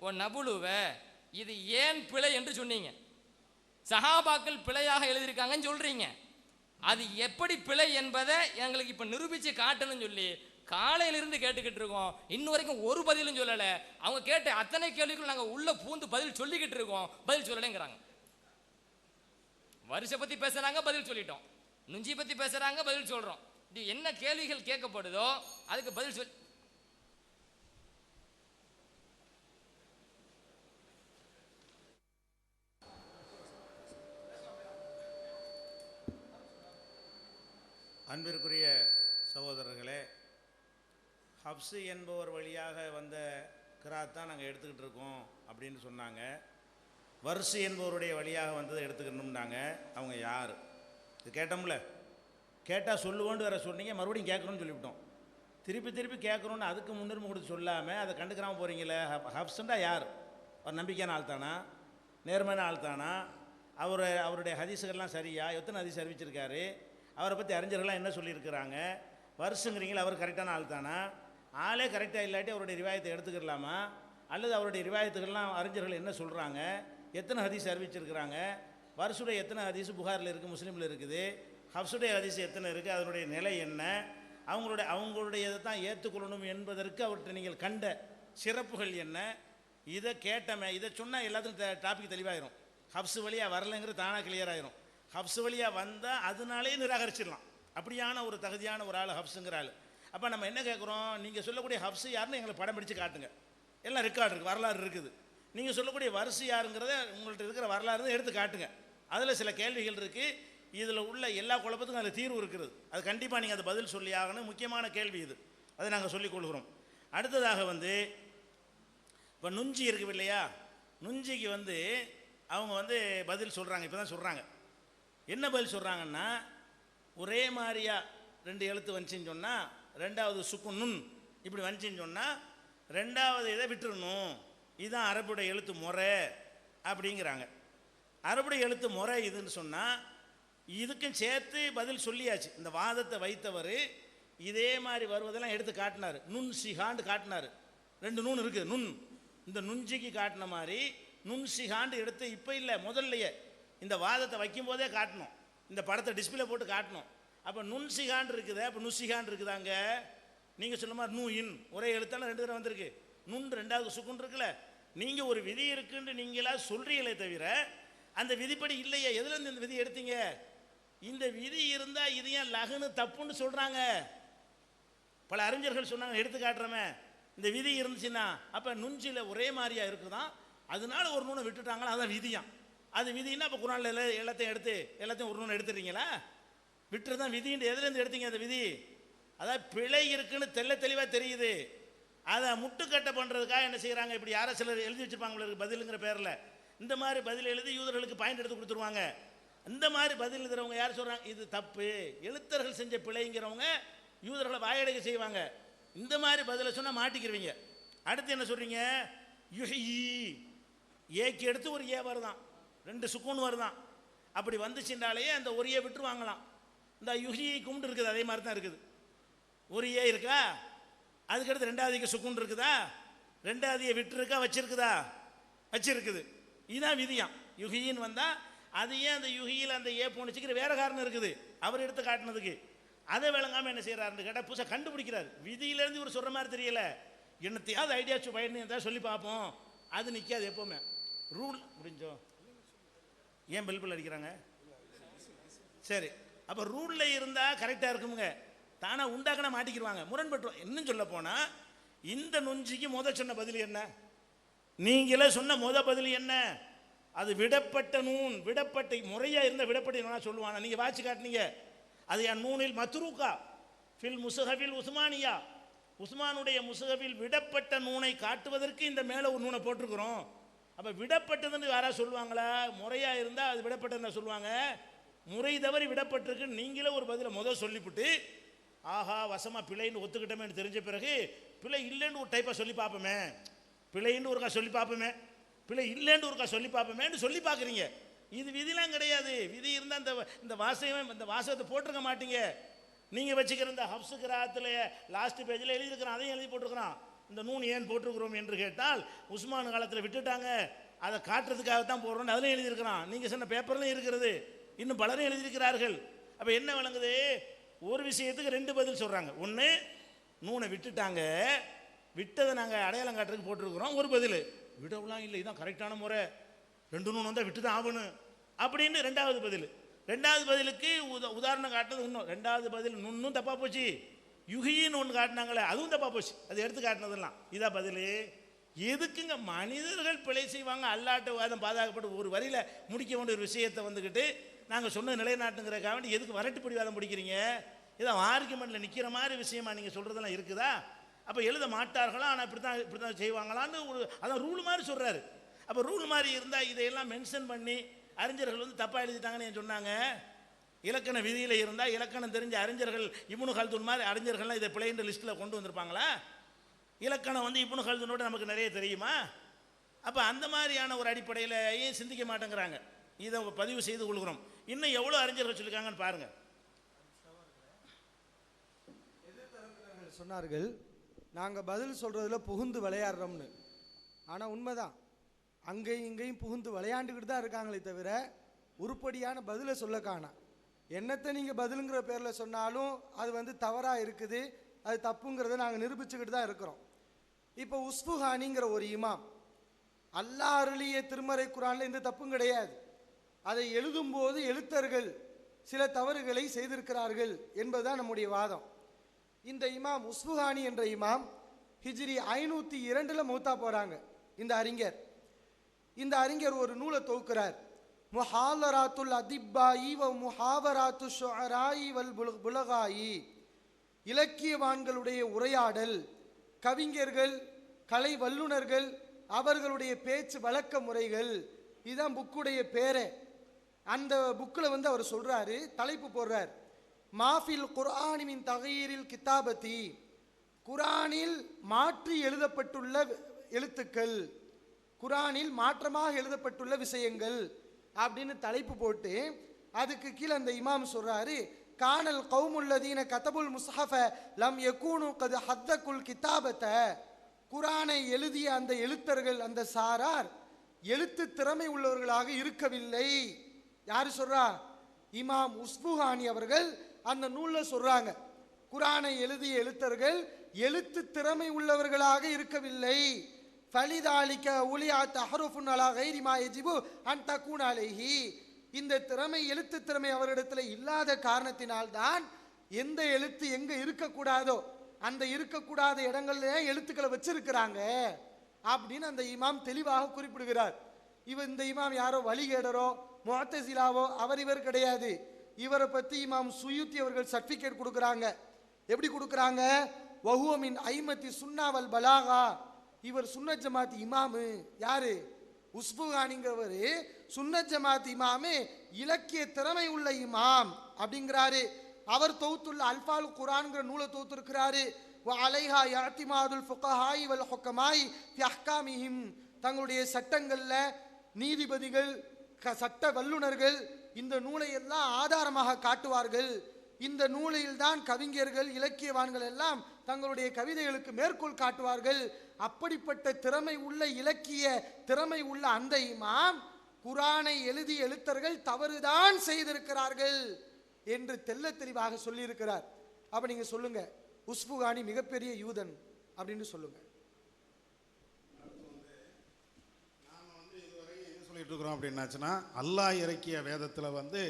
Speaker 1: ஓ நபுலுவ, இது ஏன் பிழை என்று சொன்னீங்க. சஹாபாக்கள் பிழையாக எழுதியிருக்காங்கன்னு சொல்கிறீங்க. அது எப்படி பிழை என்பதை எங்களுக்கு இப்போ நிரூபித்து காட்டணும்னு சொல்லி காலையிலிருந்து கேட்டுக்கிட்டு இருக்கோம். இன்னும் வரைக்கும் ஒரு பதிலும் சொல்லலை. அவங்க கேட்ட அத்தனை கேள்விகளும் நாங்கள் உள்ள பூந்து பதில் சொல்லிக்கிட்டு இருக்கோம், பதில் சொல்லலைங்கிறாங்க. வருஷ பற்றி பேசுகிறாங்க, பதில் சொல்லிட்டோம். நுஞ்சி பற்றி பேசுகிறாங்க, பதில் சொல்கிறோம். இது என்ன கேள்விகள் கேட்கப்படுதோ அதுக்கு பதில்
Speaker 3: அன்பிற்குரிய சகோதரர்களே, ஹப்ஸு என்பவர் வழியாக வந்த கிராத் தான் நாங்கள் எடுத்துக்கிட்டு இருக்கோம் அப்படின்னு சொன்னாங்க. வர்ஷு என்பவருடைய வழியாக வந்ததை எடுத்துக்கணும்னாங்க. அவங்க யார்? இது கேட்டோம்ல, கேட்டால் சொல்லுவோன்னு வேறு சொன்னீங்க, மறுபடியும் கேட்கணும்னு சொல்லிவிட்டோம். திருப்பி திருப்பி கேட்கணுன்னு அதுக்கு முன்னுரிமை கொடுத்து சொல்லாமல் அதை கண்டுக்கிறாமல் போகிறீங்களே. ஹப்ஸுண்டா யார்? அவர் நம்பிக்கையான ஆள் தானா? நேர்மையான ஆள் தானா? அவருடைய ஹதீஸுகள்லாம் சரியா? எத்தனை ஹதீஸ் அறிவிச்சிருக்காரு? அவரை பற்றி அறிஞர்கள்லாம் என்ன சொல்லியிருக்கிறாங்க? வருஷங்கிறீங்களா, அவர் கரெக்டான ஆள் தானா? ஆளே கரெக்டாக இல்லாட்டி அவருடைய ரிவாயத்தை எடுத்துக்கலாமா? அல்லது அவருடைய ரிவாயத்துக்கள்லாம் அறிஞர்கள் என்ன சொல்கிறாங்க? எத்தனை ஹதீஸ் அறிவிச்சிருக்கிறாங்க? வருஷுடைய எத்தனை ஹதீஸ் புகாரில் இருக்குது, முஸ்லீமில் இருக்குது? ஹப்ஸுடைய ஹதீஸ் எத்தனை இருக்குது? அதனுடைய நிலை என்ன? அவங்களுடைய இதை தான் ஏற்றுக்கொள்ளணும் என்பதற்கு அவர்கிட்ட நீங்கள் கண்ட சிறப்புகள் என்ன? இதை கேட்டமே, இதை சொன்னால் எல்லாத்துக்கும் டாபிக் தெளிவாயிரும். ஹப்ஸு வழியாக வரலைங்கிறது தானாக கிளியர் ஆயிரும். ஹப்ஸு வழியாக வந்தால் அதனாலே நிராகரிச்சிடலாம். அப்படியான ஒரு தகுதியான ஒரு ஆள் ஹப்ஸுங்கிற ஆள். அப்போ நம்ம என்ன கேட்குறோம்? நீங்கள் சொல்லக்கூடிய ஹப்ஸு யாருன்னு எங்களுக்கு படம் பிடிச்சு காட்டுங்க. எல்லாம் ரெக்கார்டு இருக்குது, வரலாறு இருக்குது. நீங்கள் சொல்லக்கூடிய வரிசை யாருங்கிறத உங்கள்கிட்ட இருக்கிற வரலாறு எடுத்து காட்டுங்க. அதில் சில கேள்விகள் இருக்குது. இதில் உள்ள எல்லா குழப்பத்துக்கும் அதில் தீர்வு இருக்குது. அது கண்டிப்பாக நீங்கள் அதை பதில் சொல்லி ஆகணும். முக்கியமான கேள்வி இது, அதை நாங்கள் சொல்லிக் கொள்கிறோம். அடுத்ததாக இப்போ நுஞ்சி இருக்குது இல்லையா? நுஞ்சிக்கு அவங்க பதில் சொல்கிறாங்க. இப்போ தான் சொல்கிறாங்க. என்ன பதில் சொல்கிறாங்கன்னா, ஒரே மாதிரியா 2 எழுத்து வந்துச்சின்னு சொன்னால், ரெண்டாவது சுக்குன் நுண் இப்படி வந்துச்சின்னு சொன்னால், ரெண்டாவது இதை விட்டுறணும். இதுதான் அரபுடைய எழுத்து முறை அப்படிங்கிறாங்க. அரபுடைய எழுத்து முறை இதுன்னு சொன்னால், இதுக்கும் சேர்த்து பதில் சொல்லியாச்சு. இந்த வாதத்தை வைத்தவர் இதே மாதிரி வருவதெல்லாம் எடுத்து காட்டினார். நுண் சிஹாண்டு காட்டினார். 2 நூன் இருக்குது. நுண், இந்த நுஞ்சிக்கு காட்டின மாதிரி நுண் சிஹாண்டு எடுத்து இப்போ இல்லை, முதல்லையே இந்த வாதத்தை வைக்கும் போதே காட்டணும். இந்த படத்தை டிஸ்பிளே போட்டு காட்டணும். அப்போ நுண் சிஹாண்டு இருக்குது. அப்போ நுசிஹாண்டு இருக்குதாங்க. நீங்கள் சொல்ல மாதிரி நூ இன் ஒரே எழுத்தாலும் 2 தடவை வந்திருக்கு. நுண் ரெண்டாவது சுக்குன் இருக்குல்ல. நீங்கள் ஒரு விதி இருக்குன்னு நீங்களா சொல்கிறீங்களே தவிர அந்த விதிப்படி இல்லையே. எதுலேருந்து இந்த விதி எடுத்தீங்க? இந்த விதி இருந்தால் இது ஏன் லகுன்னு தப்புன்னு சொல்கிறாங்க. பல அறிஞர்கள் சொன்னாங்க, எடுத்து காட்டுறமே. இந்த விதி இருந்துச்சுன்னா அப்போ நுஞ்சில் ஒரே மாதிரியா இருக்குதான், அதனால ஒரு நூனை விட்டுட்டாங்களா, அதான் விதியாம். அது விதின்னா அப்போ குரானில் எல்லாத்தையும் ஒரு நூனை எடுத்துறீங்களா? விட்டுறது தான் விதின்னு எதுலேருந்து எடுத்தீங்க அந்த விதி? அதாவது பிழை இருக்குன்னு தெளிவாக தெரியுது. அதை முட்டுக்கட்டை பண்ணுறதுக்காக என்ன செய்கிறாங்க? இப்படி யாரோ சிலர் எழுதி வச்சுருப்பாங்க பதிலுங்கிற பேரில். இந்த மாதிரி பதில் எழுதி யூதர்களுக்கு பாயிண்ட் எடுத்து கொடுத்துருவாங்க. இந்த மாதிரி பதில் எழுதுறவங்க யார் சொல்கிறாங்க? இது தப்பு, எழுத்தர்கள் செஞ்ச பிழைங்கிறவங்க யூதர்களை வாயடைக்க செய்வாங்க. இந்த மாதிரி பதிலை சொன்னால் மாட்டிக்கிறவங்க. அடுத்து என்ன சொல்கிறீங்க? யுஹி, ஏக்கு எடுத்து ஒரு ஏ வருதான், 2 சுக்கூன் வருதான். அப்படி வந்துச்சுன்றாலே அந்த ஒரு ஏ விட்டு வாங்கலாம். இந்த யுஹி கும்பிட்டு இருக்குது, அதே மாதிரி தான் இருக்குது. ஒரு ஏ இருக்கா, அதுக்கடுத்து 2வது சுக்கூன் இருக்குதா, 2வது விட்டு இருக்கா, வச்சிருக்குதா? வச்சிருக்குது. இதுதான் விதியாம். யுஹின்னு வந்தால் அது ஏன் அந்த யுஹியில் அந்த ஏ போனுச்சுக்கிற வேற காரணம் இருக்குது அவர் எடுத்து காட்டினதுக்கு. அதை விளங்காமல் என்ன செய்கிறாருன்னு கேட்டால் புதுசாக கண்டுபிடிக்கிறார். விதியிலேருந்து இவர் சொல்கிற மாதிரி தெரியல, என்னத்தையாவது ஐடியா பயணம் தான் சொல்லி பார்ப்போம். அது நிற்காது எப்போவுமே. ரூல் முடிஞ்சோ? ஏன் பெல் அடிக்கிறாங்க? சரி, அப்போ ரூலில் இருந்தால் கரெக்டாக இருக்குமுங்க. தானாக உண்டாக்கினா மாட்டிக்கிடுவாங்க, முரண்பட்டுரும். இன்னும் சொல்ல போனால் இந்த நுஞ்சிக்கு சொன்ன பதில் என்ன? நீங்களே சொன்ன பதில் என்ன? அது விடப்பட்ட நூன், விடப்பட்ட முறையாக இருந்த விடப்பட்ட என்ன சொல்லுவாங்க? நீங்கள் வாட்சி காட்டினீங்க. அது என் நூனில் மத்ரூகா ஃபில் முசஹபில் உஸ்மானியா, உஸ்மானுடைய முசஹபில் விடப்பட்ட நூனை காட்டுவதற்கு இந்த மேலே ஒரு நூனை போட்டிருக்கிறோம். அப்போ விடப்பட்டதுன்னு யாராவது சொல்லுவாங்களா? முறையாக இருந்தால் அது விடப்பட்டதுன்னு சொல்லுவாங்க. முறை தவறி விடப்பட்டிருக்குன்னு நீங்களே ஒரு பதிலை சொல்லிவிட்டு, ஆஹா வசமாக பிழைன்னு ஒத்துக்கிட்டோமேன்னு தெரிஞ்ச பிறகு பிழை இல்லைன்னு ஒரு டைப்பாக சொல்லி பார்ப்போமே, பிழைன்னு ஒருக்கா சொல்லி பார்ப்போமே, பிழை இல்லைன்னு ஒருக்கா சொல்லி பார்ப்போமேன்னு சொல்லி பார்க்குறீங்க. இது விதிலாம் கிடையாது. விதி இருந்தால் இந்த வாசகத்தை போட்டிருக்க மாட்டீங்க. நீங்கள் வச்சுக்கிற இந்த ஹப்ஸு கிராத்தில் லாஸ்ட் பேஜில் எழுதியிருக்கிறோம், அதையும் எழுதி போட்டிருக்கிறோம். இந்த நூன் ஏன் போட்டிருக்கிறோம் என்று கேட்டால், உஸ்மான் காலத்தில் விட்டுட்டாங்க, அதை காட்டுறதுக்காகத்தான் போடுறோன்னு அதிலையும் எழுதியிருக்கிறான். நீங்கள் சொன்ன பேப்பர்லையும் இருக்கிறது, இன்னும் பலரும் எழுதியிருக்கிறார்கள். அப்போ என்ன விளங்குது? ஒரு விஷயத்துக்கு 2 பதில் சொல்கிறாங்க. ஒன்று, நூனை விட்டுட்டாங்க, விட்டதை நாங்கள் அடையாளம் காட்டுறதுக்கு போட்டிருக்கிறோம். ஒரு பதில், விடவுலாம் இல்லை, இதுதான் கரெக்டான முறை, 2 நூன் வந்தால் விட்டு தான் ஆகணும் அப்படின்னு 2வது பதில். 2வது பதிலுக்கு உதாரணம் காட்டினது இன்னும் 2வது பதில் நுண்ணும் தப்பாக போச்சு, யுகின்னு ஒன்று காட்டினாங்களே அதுவும் தப்பாக போச்சு. அது எடுத்து காட்டினதெல்லாம் இதான் பதில். எதுக்குங்க மனிதர்கள் பிழை செய்வாங்க? அல்லாட்ட வாதம் பாதுகாக்கப்பட்டு ஒரு வரியில் முடிக்க வேண்டிய ஒரு விஷயத்தை நாங்கள் சொன்ன நிலைநாட்டுங்கிறக்காக வேண்டி எதுக்கு வரட்டுப்படி வாதம் முடிக்கிறீங்க? இதை ஆர்குமெண்ட்டில் நிற்கிற மாதிரி விஷயமா நீங்கள் சொல்கிறதெல்லாம் இருக்குதா? அப்போ எழுத மாட்டார்களா, ஆனால் இப்படி தான் செய்வாங்களான்னு ஒரு அதான் ரூல் மாதிரி சொல்கிறாரு. அப்போ ரூல் மாதிரி இருந்தால் இதையெல்லாம் மென்ஷன் பண்ணி அறிஞர்கள் வந்து தப்பாக எழுதிட்டாங்கன்னு ஏன் சொன்னாங்க? இலக்கண விதியில் இருந்தால் இலக்கணம் தெரிஞ்ச அறிஞர்கள் இப்னு கல்துன் மாதிரி அறிஞர்கள்லாம் இதை பிழைன்ற லிஸ்ட்டில் கொண்டு வந்திருப்பாங்களா? இலக்கணம் வந்து இப்னு கல்துனோட நமக்கு நிறைய தெரியுமா? அப்போ அந்த மாதிரியான ஒரு அடிப்படையில் ஏன் சிந்திக்க மாட்டேங்கிறாங்க? இதை பதிவு செய்து கொள்கிறோம். இன்னும் எவ்வளோ அறிஞர்கள் சொல்லியிருக்காங்கன்னு பாருங்கள்.
Speaker 4: சொன்னார்கள் நாங்கள் பதில் சொல்கிறதுல புகுந்து விளையாடுறோம்னு. ஆனால் உண்மைதான், அங்கேயும் இங்கேயும் புகுந்து விளையாண்டுக்கிட்டு தான் இருக்காங்களே தவிர உருப்படியான பதிலை சொல்ல காணா. என்னத்தை நீங்கள் பதிலுங்கிற பேரில் சொன்னாலும் அது வந்து தவறாக இருக்குது, அது தப்புங்கிறத நாங்கள் நிரூபிச்சுக்கிட்டு தான் இருக்கிறோம். இப்போ உஸ்புஹானிங்கிற ஒரு இமாம், அல்லாஹ் அருளிய திருமறை குர்ஆனில் எந்த தப்பும் கிடையாது. அதை எழுதும்போது எழுத்தர்கள் சில தவறுகளை செய்திருக்கிறார்கள் என்பதுதான் நம்முடைய வாதம். இந்த இமாம் உஸ்புஹானி என்ற இமாம் ஹிஜ்ரி 502 மௌத்தா போகிறாங்க. இந்த அறிஞர் ஒரு நூலை தொகுக்கிறார். முஹாலராத்துல் அதிப்பாயி வ முஹாவராத்து ஷுஅராயி வல் புலகாயி, இலக்கியவான்களுடைய உரையாடல், கவிஞர்கள், கலை வல்லுநர்கள், அவர்களுடைய பேச்சு வழக்க முறைகள், இதுதான் புக்குடைய பேரே. அந்த புக்கில் வந்து அவர் சொல்கிறாரு, தலைப்பு போடுறார், மாஃபில் குர்ஆனின் தகீரில் கிதாபத்தி, குர்ஆனில் மாற்றி எழுதப்பட்டுள்ள எழுத்துக்கள், குர்ஆனில் மாற்றமாக எழுதப்பட்டுள்ள விஷயங்கள் அப்படின்னு தலைப்பு போட்டு அதுக்கு கீழே அந்த இமாம் சொல்றாரு, கானல் கௌமுல்லதீன கதபுல் முஸ்ஹஃப லம் யகூனு கத் ஹத்தகுல் கிதாபத, குர்ஆனை எழுதிய அந்த எழுத்தர்கள், அந்த சாரார் எழுத்து திறமை உள்ளவர்களாக இருக்கவில்லை. யாரு சொல்றா? இமாம் உஸ்புஹானி அவர்கள் அந்த நூலில் சொல்றாங்க, குர்ஆனை எழுதிய எழுத்தர்கள் எழுத்து திறமை உள்ளவர்களாக இருக்கவில்லை. ஃபலிதாலிக உலியா தஹருஃபுன் அலா கைரி மா யஜிபு அன் தகூன அலைஹி, இந்த திறமை, எழுத்து திறமை அவரிடத்தில் இல்லாத காரணத்தினால்தான் எந்த எழுத்து எங்க இருக்கக்கூடாதோ அந்த இருக்கக்கூடாத இடங்கள்ல எழுத்துக்களை வச்சிருக்கிறாங்க அப்படின்னு அந்த இமாம் தெளிவாக குறிப்பிடுகிறார். இந்த இமாம் யாரோ வழிகேடரோ முஅத்தஸிலாவோ இவர் கிடையாது. இவரை பற்றி இமாம் சுயூத்தி அவர்கள் சர்டிஃபிகேட் கொடுக்குறாங்க. எப்படி கொடுக்குறாங்க? வஹுவ மின் ஐமத்தி சுன்னாவல் பலாகா, இவர் சுன்னத் ஜமாத் இமாமு. யாரு? உஸ்புஹானிங்கிறவர் சுன்னத் ஜமாத் இமாமு, இலக்கிய திறமை உள்ள இமாம் அப்படிங்கிறாரு. அவர் தொகுத்துள்ள அல்ஃபால் குர்ஆன்ங்கிற நூலை தொகுத்திருக்கிறாரு. வ அலைஹா யாத்திமாதுல் ஃபுகஹாய் வல் ஹுக்கமாய் ஃபி அஹ்காமிஹிம், தங்களுடைய சட்டங்களில் நீதிபதிகள், சட்ட வல்லுநர்கள் இந்த நூலை எல்லாம் ஆதாரமாக காட்டுவார்கள். இந்த நூலில் தான் கவிஞர்கள், இலக்கியவான்கள் எல்லாம் தங்களுடைய கவிதைகளுக்கு மேற்கோள் காட்டுவார்கள். அப்படிப்பட்ட திறமை உள்ள, இலக்கிய திறமை உள்ள அந்த இமாம் குர்ஆனை எழுதிய எழுத்தர்கள் தவறுதான் செய்திருக்கிறார்கள் என்று தெள்ள தெளிவாக சொல்லியிருக்கிறார். அப்ப நீங்க சொல்லுங்க, உஸ்புஹானி மிகப்பெரிய யூதன் அப்படின்னு சொல்லுங்க.
Speaker 5: சொல்லிட்டு இருக்கிறோம் அப்படின்னாச்சுன்னா, அல்லாஹ் இறக்கிய வேதத்தில் வந்து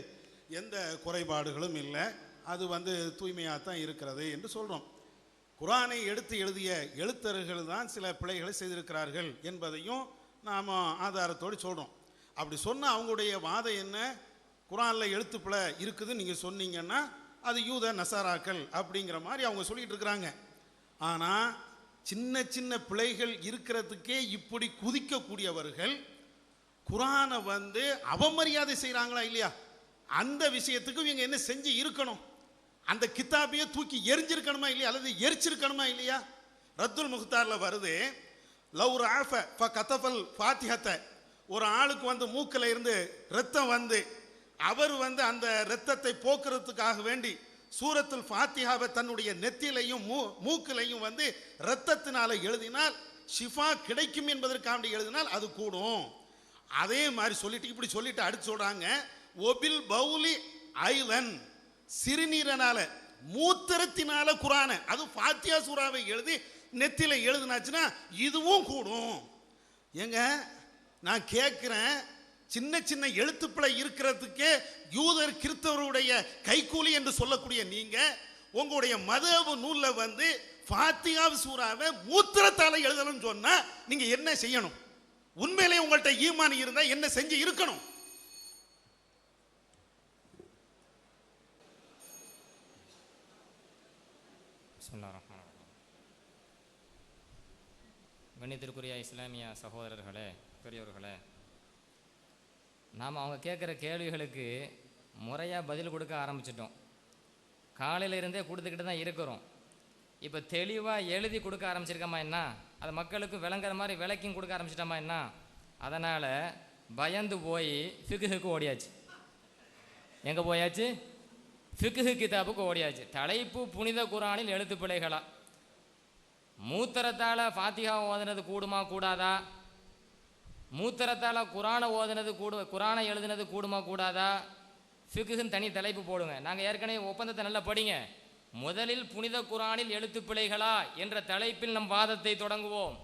Speaker 5: எந்த குறைபாடுகளும் இல்லை, அது வந்து தூய்மையாக தான் இருக்கிறது என்று சொல்கிறோம். குர்ஆனை எடுத்து எழுதிய எழுத்தர்கள் தான் சில பிழைகளை செய்திருக்கிறார்கள் என்பதையும் நாம் ஆதாரத்தோடு சொல்கிறோம். அப்படி சொன்ன அவங்களுடைய வாதம் என்ன? குர்ஆனில் எழுத்து பிழை இருக்குதுன்னு நீங்கள் சொன்னீங்கன்னா அது யூத நசாராக்கள் அப்படிங்கிற மாதிரி அவங்க சொல்லிட்டு இருக்கிறாங்க. ஆனால் சின்ன சின்ன பிழைகள் இருக்கிறதுக்கே இப்படி குதிக்கக்கூடியவர்கள் குர்ஆனை வந்து அவமரியாதை செய்கிறாங்களா இல்லையா? அந்த விஷயத்துக்கு இவங்க என்ன செஞ்சு இருக்கணும்? அந்த கித்தாபையே தூக்கி எரிஞ்சிருக்கணுமா இல்லையா, அல்லது எரிச்சிருக்கணுமா இல்லையா? ரத்துல் முக்தாரில் வருது, லவ் ராஃப ஃப கதஃபல் ஃபாத்திஹத்தை, ஒரு ஆளுக்கு வந்து மூக்கில் இருந்து ரத்தம் வந்து அவர் வந்து அந்த ரத்தத்தை போக்குறதுக்காக வேண்டி சூரத்துல் ஃபாத்திஹாவை தன்னுடைய நெத்திலையும் மூக்கிலையும் வந்து ரத்தத்தினால எழுதினால் ஷிஃபா கிடைக்கும் என்பதற்காக எழுதினால் அது கூடும். அதே மாதிரி சொல்லிட்டு இப்படி சொல்லிட்டு அடுத்து சொல்றாங்க, ஒபில் பவுலி ஐலன், சிறுநீரனால மூத்திரத்தினால குர்ஆனை, அது ஃபாத்திஹா சூராவை எழுதி நெத்தில எழுதினாச்சுன்னா இதுவும் கூடும். ஏங்க நான் கேட்குறேன், சின்ன சின்ன எழுத்துப்பிழை இருக்கிறதுக்கே யூதர் கிறிஸ்தவருடைய கைக்கூலி என்று சொல்லக்கூடிய நீங்க உங்களுடைய மதவு நூலில் வந்து ஃபாத்திஹா சூராவை மூத்திரத்தால எழுதணும்னு சொன்னா நீங்க என்ன செய்யணும்? உண்மையிலே உங்கள்கிட்ட ஈமான் இருந்தா என்ன செஞ்சு இருக்கணும்?
Speaker 1: கண்ணியத்திற்குரிய இஸ்லாமிய சகோதரர்களே, பெரியவர்களே, நாம் அவங்க கேட்குற கேள்விகளுக்கு முறையாக பதில் கொடுக்க ஆரம்பிச்சிட்டோம். காலையில் இருந்தே கொடுத்துக்கிட்டு தான் இருக்கிறோம். இப்போ தெளிவாக எழுதி கொடுக்க ஆரம்பிச்சிருக்கோமா என்ன, அது மக்களுக்கு விளங்குற மாதிரி விளக்கியும் கொடுக்க ஆரம்பிச்சிட்டோமா என்ன. அதனால் பயந்து போய் ஃபிக்ஹுக்கு ஓடியாச்சு. எங்கே போயாச்சு? ஃபிக்ஹு கிதாபுக்கு ஓடியாச்சு. தலைப்பு புனித குரானில் எழுத்து பிழைகளா? மூத்தரத்தால் ஃபாத்திஹா ஓதுனது கூடுமா கூடாதா? மூத்தரத்தால் குரானை ஓதுனது குரானை எழுதுனது கூடுமா கூடாதா? ஃபிக்ஹுன்னு தனி தலைப்பு போடுங்க. நாங்கள் ஏற்கனவே ஒப்பந்தத்தை நல்லா படிங்க. முதலில் புனித குரானில் எழுத்து பிழைகளா என்ற தலைப்பில் நம் வாதத்தை தொடங்குவோம்.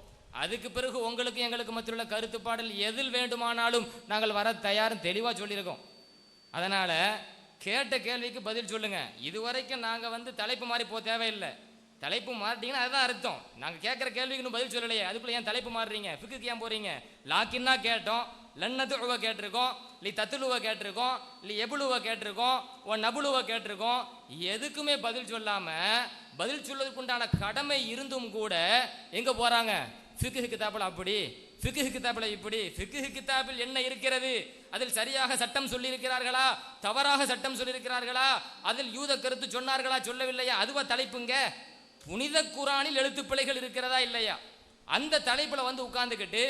Speaker 1: அதுக்கு பிறகு உங்களுக்கு எங்களுக்கு மத்தியுள்ள கருத்துப்பாடல் எதில் வேண்டுமானாலும் நாங்கள் வர தயாரும் தெளிவாக சொல்லியிருக்கோம். அதனால் கேட்ட கேள்விக்கு பதில் சொல்லுங்க. இதுவரைக்கும் நாங்கள் தலைப்பு மாதிரி போக தேவையில்லை. தலைப்பு மாறிட்டீங்கன்னா அதுதான் அர்த்தம். நாங்கள் கேட்குற கேள்விக்கு இன்னும் பதில் சொல்லலையே, அதுக்குள்ளே ஏன் தலைப்பு மாறுறீங்க? ஃபிக்குக்கு ஏன் போகிறீங்க? லாக்கின்னா கேட்டோம், லன்னதுவ கேட்டிருக்கோம், லி தத்துலுவ கேட்டிருக்கோம், லி எபுலுவ கேட்டிருக்கோம், ஒ நபுலுவ கேட்டிருக்கோம். எதுக்குமே பதில் சொல்லாமல் பதில் சொல்வதற்குண்டான கடமை இருந்தும் கூட எங்கே போகிறாங்க? ஃபிக்ஹு கிதாபில் அப்படி, ஃபிக்ஹு கிதாபில் இப்படி. ஃபிக்ஹு கிதாபில் என்ன இருக்கிறது? அதில் சரியாக சட்டம் சொல்லியிருக்கிறார்களா, தவறாக சட்டம் சொல்லியிருக்கிறார்களா, அதில் யூத கருத்து சொன்னார்களா, சொல்லவில்லையா? அதுவா தலைப்புங்க? புனித குரானில் எழுத்து பிழைகள் இருக்கிறதா இல்லையா? அந்த தலைப்பில் உட்கார்ந்துக்கிட்டு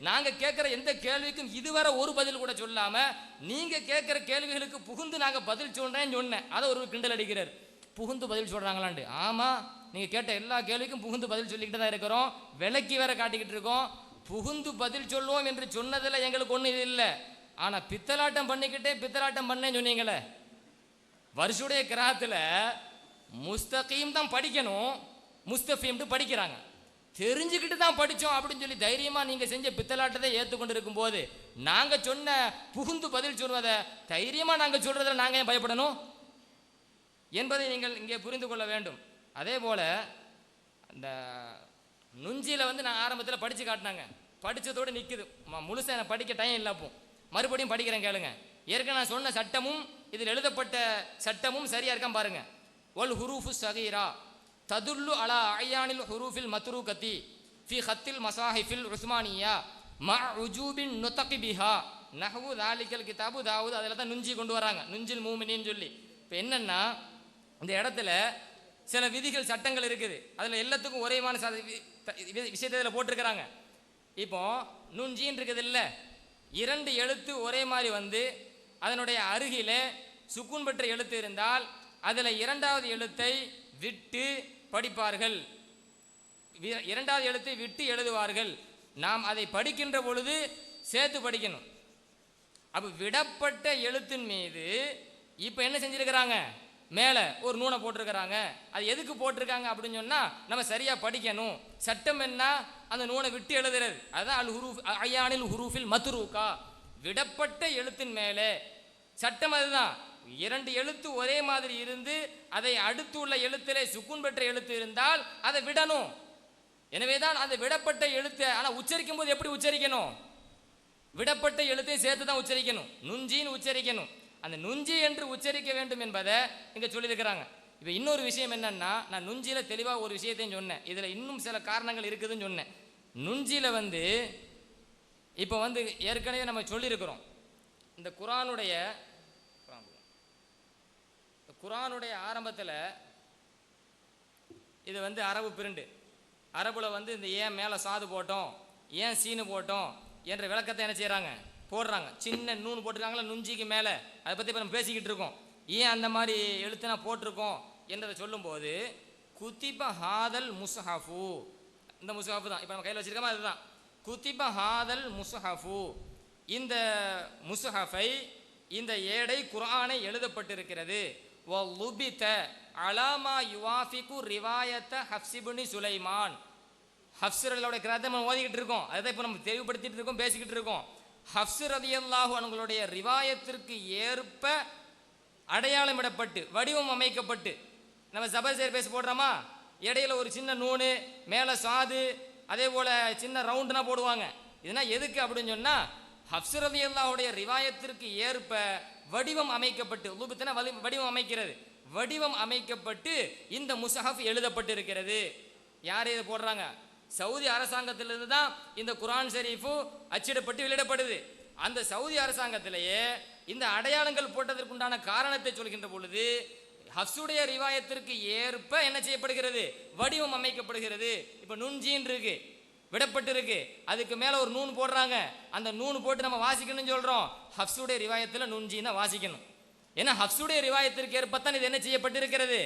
Speaker 1: நாங்கள் கேட்குற எந்த கேள்விக்கும் இதுவரை ஒரு பதில் கூட சொல்லாமல் நீங்கள் கேட்குற கேள்விகளுக்கு புகுந்து நாங்கள் பதில் சொல்கிறேன்னு சொன்னேன். அதை ஒரு கிண்டல் அடிக்கிறார். புகுந்து பதில் சொல்கிறாங்களான்ட்டு. ஆமாம், நீங்கள் கேட்ட எல்லா கேள்விக்கும் புகுந்து பதில் சொல்லிக்கிட்டு தான் இருக்கிறோம். விளக்கி வேற காட்டிக்கிட்டு இருக்கோம். புகுந்து பதில் சொல்லுவோம் என்று சொன்னதில் எங்களுக்கு ஒன்றும் இது இல்லை. ஆனால் பித்தலாட்டம் பண்ணிக்கிட்டே பித்தலாட்டம் பண்ணேன்னு சொன்னீங்களே. வருஷுடைய கிராத்தில் முஸ்தகீம் தான் படிக்கணும், முஸ்தஃபீம்ட்டு படிக்கிறாங்க. தெரிஞ்சுக்கிட்டு தான் படித்தோம் அப்படின்னு சொல்லி தைரியமாக நீங்கள் செஞ்ச பித்தலாட்டத்தை ஏற்றுக்கொண்டு இருக்கும்போது நாங்கள் சொன்ன புகுந்து பதில் சொல்வதை தைரியமாக நாங்கள் சொல்கிறதில் நாங்கள் ஏன் பயப்படணும் என்பதை நீங்கள் இங்கே புரிந்து கொள்ள வேண்டும். அதே போல் அந்த நுஞ்சியில் நான் ஆரம்பத்தில் படித்து காட்டினாங்க. படித்ததோடு நிற்குது, முழுசாக எனக்கு படிக்க டைம் இல்லை. அப்போ மறுபடியும் படிக்கிறேன் கேளுங்க. ஏற்கனவே நான் சொன்ன சட்டமும் இதில் எழுதப்பட்ட சட்டமும் சரியாக இருக்கான் பாருங்க. ஒல் ஹுரூஃபு சகீரா ததுல்லு அலா அயானில் ஹுரூஃபில் மத்ரூகத்தி ஃபி ஹத்தில் மசாஹிஃபில் உஸ்மானியா ம உஜூபின் நுத்தகிபிஹா நஹ்வு தாலிகல் கிதாபு தாவூத். அதில் தான் நுஞ்சி கொண்டு வராங்க, நுஞ்சில் மூமினின்னு சொல்லி. இப்போ என்னென்னா இந்த இடத்துல சில விதிகள் சட்டங்கள் இருக்குது. அதில் எல்லாத்துக்கும் ஒரேமான விஷயத்தை இதில் போட்டிருக்கிறாங்க. இப்போ நுஞ்சின்னு இருக்குது இல்லை, 2 எழுத்து ஒரே மாதிரி அதனுடைய அருகிலே சுக்குன் பெற்ற எழுத்து இருந்தால் அதில் 2வது எழுத்தை விட்டு படிப்பார்கள், 2வது எழுத்தை விட்டு எழுதுவார்கள். நாம் அதை படிக்கின்ற பொழுது சேர்த்து படிக்கணும். அப்போ விடப்பட்ட எழுத்தின் மீது இப்போ என்ன செஞ்சிருக்கிறாங்க? மேலே ஒரு நூனை போட்டிருக்கிறாங்க. அது எதுக்கு போட்டிருக்காங்க அப்படின்னு சொன்னால் நம்ம சரியாக படிக்கணும். சட்டம் என்ன? அந்த நூனை விட்டு எழுதுறது. அதுதான் அல் ஹுரூஃப் அயானில் ஹுரூஃபில் மத்ரூகா. விடப்பட்ட எழுத்தின் மேலே சட்டம் அதுதான். 2 எழுத்து ஒரே மாதிரி இருந்து அதை அடுத்து உள்ள எழுத்திலே சுக்குன் பெற்ற எழுத்து இருந்தால் அதை விடணும். எனவே தான் அந்த விடப்பட்ட எழுத்தை ஆனால் உச்சரிக்கும் போது எப்படி உச்சரிக்கணும்? விடப்பட்ட எழுத்தை சேர்த்து தான் உச்சரிக்கணும், நுஞ்சின்னு உச்சரிக்கணும். அந்த நுஞ்சி என்று உச்சரிக்க வேண்டும் என்பதை இங்கே சொல்லியிருக்கிறாங்க. இப்போ இன்னொரு விஷயம் என்னன்னா, நான் நுஞ்சியில் தெளிவாக ஒரு விஷயத்தையும் சொன்னேன். இதில் இன்னும் சில காரணங்கள் இருக்குதுன்னு சொன்னேன். நுஞ்சியில் இப்போ ஏற்கனவே நம்ம சொல்லியிருக்கிறோம். இந்த குரானுடைய ஆரம்பத்தில் இது அரபு பிரிண்டு. அரபுல இந்த ஏன் மேலே சாது போட்டோம், ஏன் சீனு போட்டோம் என்ற விளக்கத்தை என்ன செய்கிறாங்க? போடுறாங்க. சின்ன நூன் போட்டிருக்காங்களா நுஞ்சிக்கு மேலே, அதை பற்றி இப்போ நம்ம பேசிக்கிட்டு இருக்கோம். ஏன் அந்த மாதிரி எழுத்து நான் போட்டிருக்கோம் என்றதை சொல்லும்போது குத்திப ஹாதல் முஸ்ஹஃபு, இந்த முஸ்ஹஃபு தான் இப்போ நம்ம கையில் வச்சிருக்கோமா, அதுதான் குத்திப ஹாதல் முஸ்ஹஃபு. இந்த முஸ்ஹஃபை, இந்த ஏடை குர்ஆனை எழுதப்பட்டிருக்கிறது. வலுபித அலாமா யுவாஃபிகு ரிவாயத்த ஹஃப்ஸ் இப்னு சுலைமான். ஹஃப்ஸ் ரலியல்லாஹு கிராத்தை நம்ம ஓதிக்கிட்டு இருக்கோம். அதை இப்போ நம்ம தெளிவுபடுத்திட்டு இருக்கோம், பேசிக்கிட்டு இருக்கோம். ஹஃப்ஸ் ரலியல்லாஹு அவங்களுடைய ரிவாயத்திற்கு ஏற்ப அடையாளமிடப்பட்டு வடிவம் அமைக்கப்பட்டு நம்ம ஜபர் சேர் பேசி போடுறோமா, இடையில ஒரு சின்ன நூனு, மேலே சாது, அதே போல் சின்ன ரவுண்டுனா போடுவாங்க. இதனால் எதுக்கு அப்படின்னு சொன்னால் ஹஃப்ஸ் ரலியல்லாஹுடைய ரிவாயத்திற்கு ஏற்ப வடிவம் அமைக்கப்பட்டு, உலுபித்தன வடிவம் அமைக்கிறது. வடிவம் அமைக்கப்பட்டு இந்த முஸ்ஹப் எழுதப்பட்டிருக்கிறது. யார் இதை போடுறாங்க? சவுதி அரசாங்கத்திலிருந்து தான் இந்த குர்ஆன் ஷரீஃபு அச்சிடப்பட்டு வெளியிடப்படுது. அந்த சவுதி அரசாங்கத்திலேயே இந்த அடையாளங்கள் போட்டதற்குண்டான காரணத்தை சொல்கின்ற பொழுது ஹஃப்ஸுடைய ரிவாயத்திற்கு ஏற்ப என்ன செய்யப்படுகிறது? வடிவம் அமைக்கப்படுகிறது. இப்போ நுண்ஜீன் இருக்கு, விடப்பட்டு இருக்கு, அதுக்கு மேலே ஒரு நூன் போடுறாங்க. அந்த நூன் போட்டு நம்ம வாசிக்கணும்னு சொல்கிறோம். ஹஃப்ஸுடைய ரிவாயத்தில் நுண்ஜீனை வாசிக்கணும். ஏன்னா ஹஃப்ஸுடைய ரிவாயத்திற்கு ஏற்பத்தான் இது என்ன செய்யப்பட்டிருக்கிறது?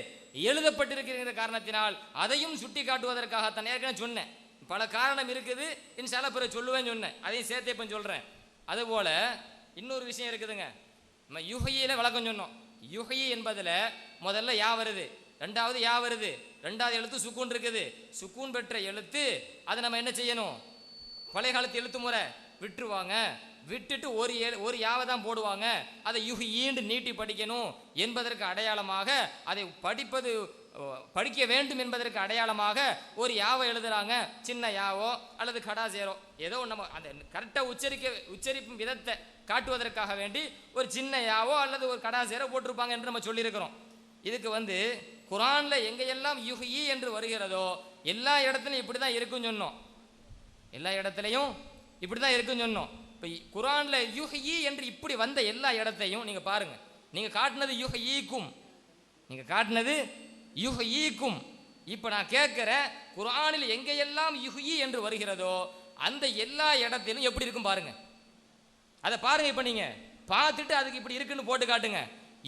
Speaker 1: எழுதப்பட்டிருக்கிற காரணத்தினால் அதையும் சுட்டி காட்டுவதற்காகத்தான் ஏற்கனவே சொன்னேன். பல காரணம் இருக்குது, இன்ஷா அல்லாஹ் பிறகு சொல்லுவேன்னு சொன்னேன். அதையும் சேர்த்து இப்போ சொல்கிறேன். அதுபோல் இன்னொரு விஷயம் இருக்குதுங்க. நம்ம யுஹையில விளக்கம் சொன்னோம். யுஹை என்பதில் முதல்ல யா வருது, ரெண்டாவது யா வருது, ரெண்டாவது எழுத்து சுக்கூன் இருக்குது. சுக்கூன் பெற்ற எழுத்து அதை நம்ம என்ன செய்யணும்? பழைய காலத்து எழுத்து முறை விட்டுருவாங்க, விட்டுட்டு ஒரு யாவை தான் போடுவாங்க. அதை யுஹின்னு நீட்டி படிக்கணும் என்பதற்கு அடையாளமாக, அதை படிக்க வேண்டும் என்பதற்கு அடையாளமாக ஒரு யாவை எழுதுறாங்க. சின்ன யாவோ அல்லது கடா சேரோ, ஏதோ நம்ம அந்த கரெக்டாக உச்சரிப்பும் விதத்தை காட்டுவதற்காக வேண்டி ஒரு சின்ன யாவோ அல்லது ஒரு கடா சேரோ போட்டிருப்பாங்க என்று நம்ம சொல்லியிருக்கிறோம். இதுக்கு குர்ஆன்ல எங்கெல்லாம் யுஹி என்று வருகிறதோ எல்லா இடத்துலையும் இப்படி தான் இருக்குன்னு சொன்னோம். எல்லா இடத்துலையும் இப்படி தான் இருக்குன்னு சொன்னோம். இப்போ குர்ஆன்ல யுஹி என்று இப்படி வந்த எல்லா இடத்தையும் நீங்கள் பாருங்க. நீங்கள் காட்டினது யுஹீக்கும், நீங்கள் காட்டினது யுஹீக்கும். இப்போ நான் கேட்குறேன், குர்ஆனில் எங்கெல்லாம் யுஹி என்று வருகிறதோ அந்த எல்லா இடத்திலும் எப்படி இருக்கும் பாருங்க. அதை பாருங்க. இப்போ நீங்கள் பார்த்துட்டு அதுக்கு இப்படி இருக்குன்னு போட்டு காட்டுங்க.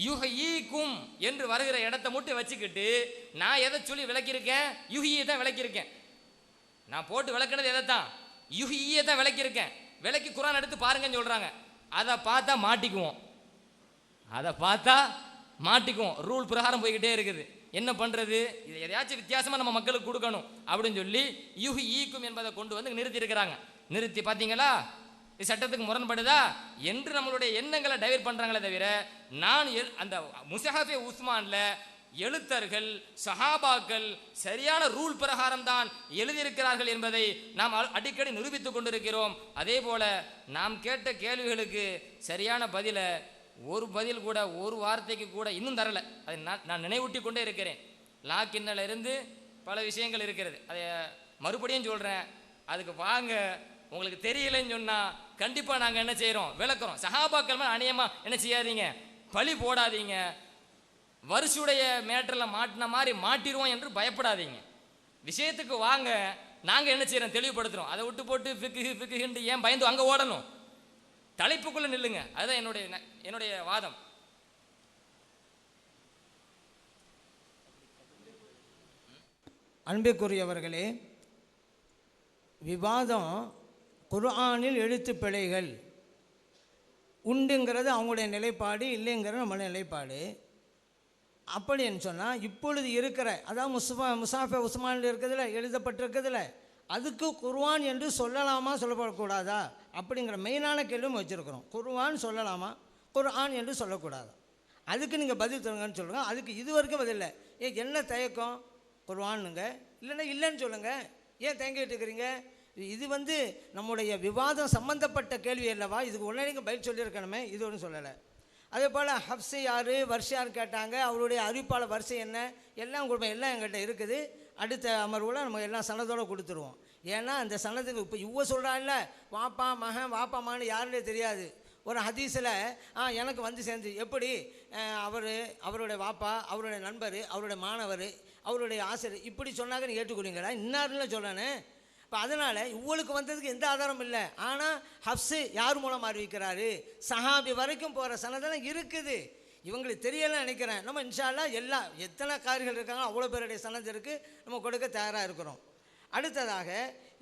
Speaker 1: யுஹீக்கும் என்று வருகிற இடத்தை மட்டும் வச்சுக்கிட்டு நான் எதை சொல்லி விளக்கியிருக்கேன்? யுஹியை தான் விளக்கியிருக்கேன். நான் போட்டு விளக்குனது எதை தான்? யுஹியை தான் விளக்கியிருக்கேன். விளக்கி குர்ஆன் எடுத்து பாருங்கன்னு சொல்கிறாங்க. அதை பார்த்தா மாட்டிக்குவோம், அதை பார்த்தா மாட்டிக்குவோம். ரூல் பிரகாரம் போய்கிட்டே இருக்குது. என்ன பண்ணுறது? இது எதையாச்சும் வித்தியாசமாக நம்ம மக்களுக்கு கொடுக்கணும் அப்படின்னு சொல்லி யுஹீக்கும் என்பதை கொண்டு வந்து நிறுத்தி இருக்கிறாங்க. நிறுத்தி பார்த்தீங்களா, இது சட்டத்துக்கு முரண்படுதா என்று நம்மளுடைய எண்ணங்களை டைவர்ட் பண்ணுறாங்களே தவிர, நான் அந்த முஸ்ஹஃபே உஸ்மான்ல எழுத்தர்கள் சஹாபாக்கள் சரியான ரூல் பிரகாரம் தான் எழுதியிருக்கிறார்கள் என்பதை நாம் அடிக்கடி நிரூபித்துக் கொண்டிருக்கிறோம். அதே போல நாம் கேட்ட கேள்விகளுக்கு சரியான பதிலை ஒரு பதில் கூட, ஒரு வார்த்தைக்கு கூட இன்னும் தரலை. அதை நான் நினைவூட்டி கொண்டே இருக்கிறேன். லாக்கின்னில் இருந்து பல விஷயங்கள் இருக்கிறது. அதை மறுபடியும் சொல்கிறேன். அதுக்கு வாங்க, உங்களுக்கு தெரியலைன்னு சொன்னால் கண்டிப்பாக நாங்கள் என்ன செய்கிறோம்? விளக்குறோம். சஹாபாக்கள் மேலே அநியமாக என்ன செய்யாதீங்க, பழி போடாதீங்க. வருஷுடைய மேட்டரில் மாட்டின மாதிரி மாட்டிடுவோம் என்று பயப்படாதீங்க. விஷயத்துக்கு வாங்க, நாங்கள் என்ன செய்கிறோம்? தெளிவுபடுத்துகிறோம். அதை விட்டு போட்டு ஃபிக்குன்னு ஏன் பயந்து அங்கே ஓடணும்? தலைப்புக்குள்ளே நில்லுங்க. அதுதான் என்னுடைய வாதம்.
Speaker 2: அன்பிற்குரியவர்களே, விவாதம் குர்ஆனில் எழுத்து பிழைகள் உண்டுங்கிறது அவங்களுடைய நிலைப்பாடு, இல்லைங்கிறது நம்ம நிலைப்பாடு. அப்படின்னு சொன்னால் இப்பொழுது இருக்கிற, அதாவது முஸ்ஹஃபே உஸ்மானில் இருக்கிறதுல எழுதப்பட்டிருக்கிறதுல அதுக்கு குர்ஆன் என்று சொல்லலாமா சொல்லப்படக்கூடாதா அப்படிங்கிற மெயினான கேள்வியும் வச்சுருக்கிறோம். குர்ஆன் சொல்லலாமா, குர்ஆன் என்று சொல்லக்கூடாதா? அதுக்கு நீங்கள் பதில் தருங்கன்னு சொல்லுங்கள். அதுக்கு இது வரைக்கும் பதில் இல்லை. என்ன தயக்கம்? குர்ஆனுங்க இல்லைன்னா இல்லைன்னு சொல்லுங்கள். ஏன் தயங்கிட்டு இருக்கிறீங்க? இது நம்முடைய விவாதம் சம்பந்தப்பட்ட கேள்வி அல்லவா? இதுக்கு உடனே நீங்கள் பதில் சொல்லியிருக்கணுமே. இது ஒன்றும் சொல்லலை. அதே போல் ஹப்ஸு யார், வரிசை யார் கேட்டாங்க, அவருடைய அறிவிப்பாளர் வரிசை என்ன, எல்லாம் கொடுப்போம். எல்லாம் எங்கிட்ட இருக்குது. அடுத்த அமர்வில் நம்ம எல்லாம் சனதோடு கொடுத்துருவோம். ஏன்னா அந்த சனதுக்கு இப்போ இவ்வளோ சொல்கிறான்ல, வாப்பா மகன் வாப்பா மகன் யாருன்னே தெரியாது. ஒரு ஹதீஸில் எனக்கு சேர்ந்து எப்படி அவருடைய வாப்பா, அவருடைய நண்பர், அவருடைய மாணவர், அவருடைய ஆசிரியர் இப்படி சொன்னாங்க, நீ ஏற்றுக்கொள்வீங்களா? இன்னாருன்னு சொல்கிறேன்னு. இப்போ அதனால் இவங்களுக்கு வந்ததுக்கு எந்த ஆதாரம் இல்லை. ஆனால் ஹப்ஸு யார் மூலமாக அறிவிக்கிறாரு, சஹாபி வரைக்கும் போகிற சனதெல்லாம் இருக்குது. இவங்களுக்கு தெரியலன்னு நினைக்கிறேன். நம்ம இன்ஷா அல்லாஹ் எத்தனை காரிகள் இருக்காங்களோ அவ்வளோ பேருடைய சனது இருக்குது, நம்ம கொடுக்க தயாராக இருக்கிறோம். அடுத்ததாக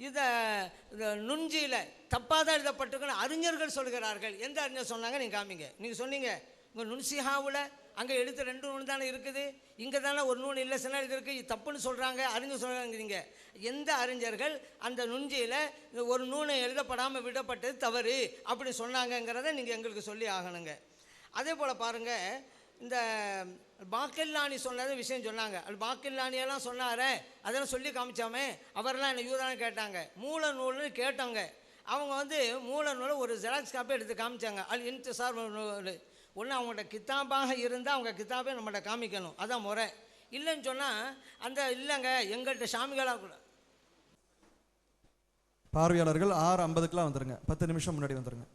Speaker 2: இதை நுஞ்சியில் தப்பாக தான் எழுதப்பட்டிருக்குன்னு அறிஞர்கள் சொல்கிறார்கள். எந்த அறிஞர் சொன்னாங்க? நீங்கள் காமிங்க. நீங்கள் சொன்னீங்க உங்கள் நுன்சிஹாவில் அங்கே எழுத்து 2 நூல் தானே இருக்குது, இங்கே தானே ஒரு நூல் இல்லை, சில இருக்குது, இது தப்புன்னு சொல்கிறாங்க, அறிஞர் சொல்கிறாங்கிறீங்க. எந்த அறிஞர்கள் அந்த நுஞ்சியில் ஒரு நூலை எழுதப்படாமல் விடப்பட்டது தவறு அப்படி சொன்னாங்கங்கிறத நீங்கள் எங்களுக்கு சொல்லி ஆகணுங்க. அதே போல் பாருங்கள், இந்த பாக்கில்லானி சொன்னது விஷயம் சொன்னாங்க. அது பாக்கில்லானியெல்லாம் சொன்னாரே, அதெல்லாம் சொல்லி காமிச்சாமே. அவரெல்லாம் என்ன யூதான கேட்டாங்க, மூல நூல்னு கேட்டாங்க. அவங்க மூல நூலை ஒரு ஜெராக்ஸ் காப்பி எடுத்து காமிச்சாங்க. அது இன்திசார் நூல், ஒன்று அவங்கள்ட்ட கித்தாபாக இருந்தால் அவங்க கித்தாபை நம்மகிட்ட காமிக்கணும், அதான் முறை. இல்லைன்னு சொன்னால் அந்த இல்லைங்க எங்கள்கிட்ட சாமிகளாக கூட.
Speaker 6: பார்வையாளர்கள் 6:50க்குலாம் வந்துருங்க, 10 நிமிஷம் முன்னாடி வந்துருங்க.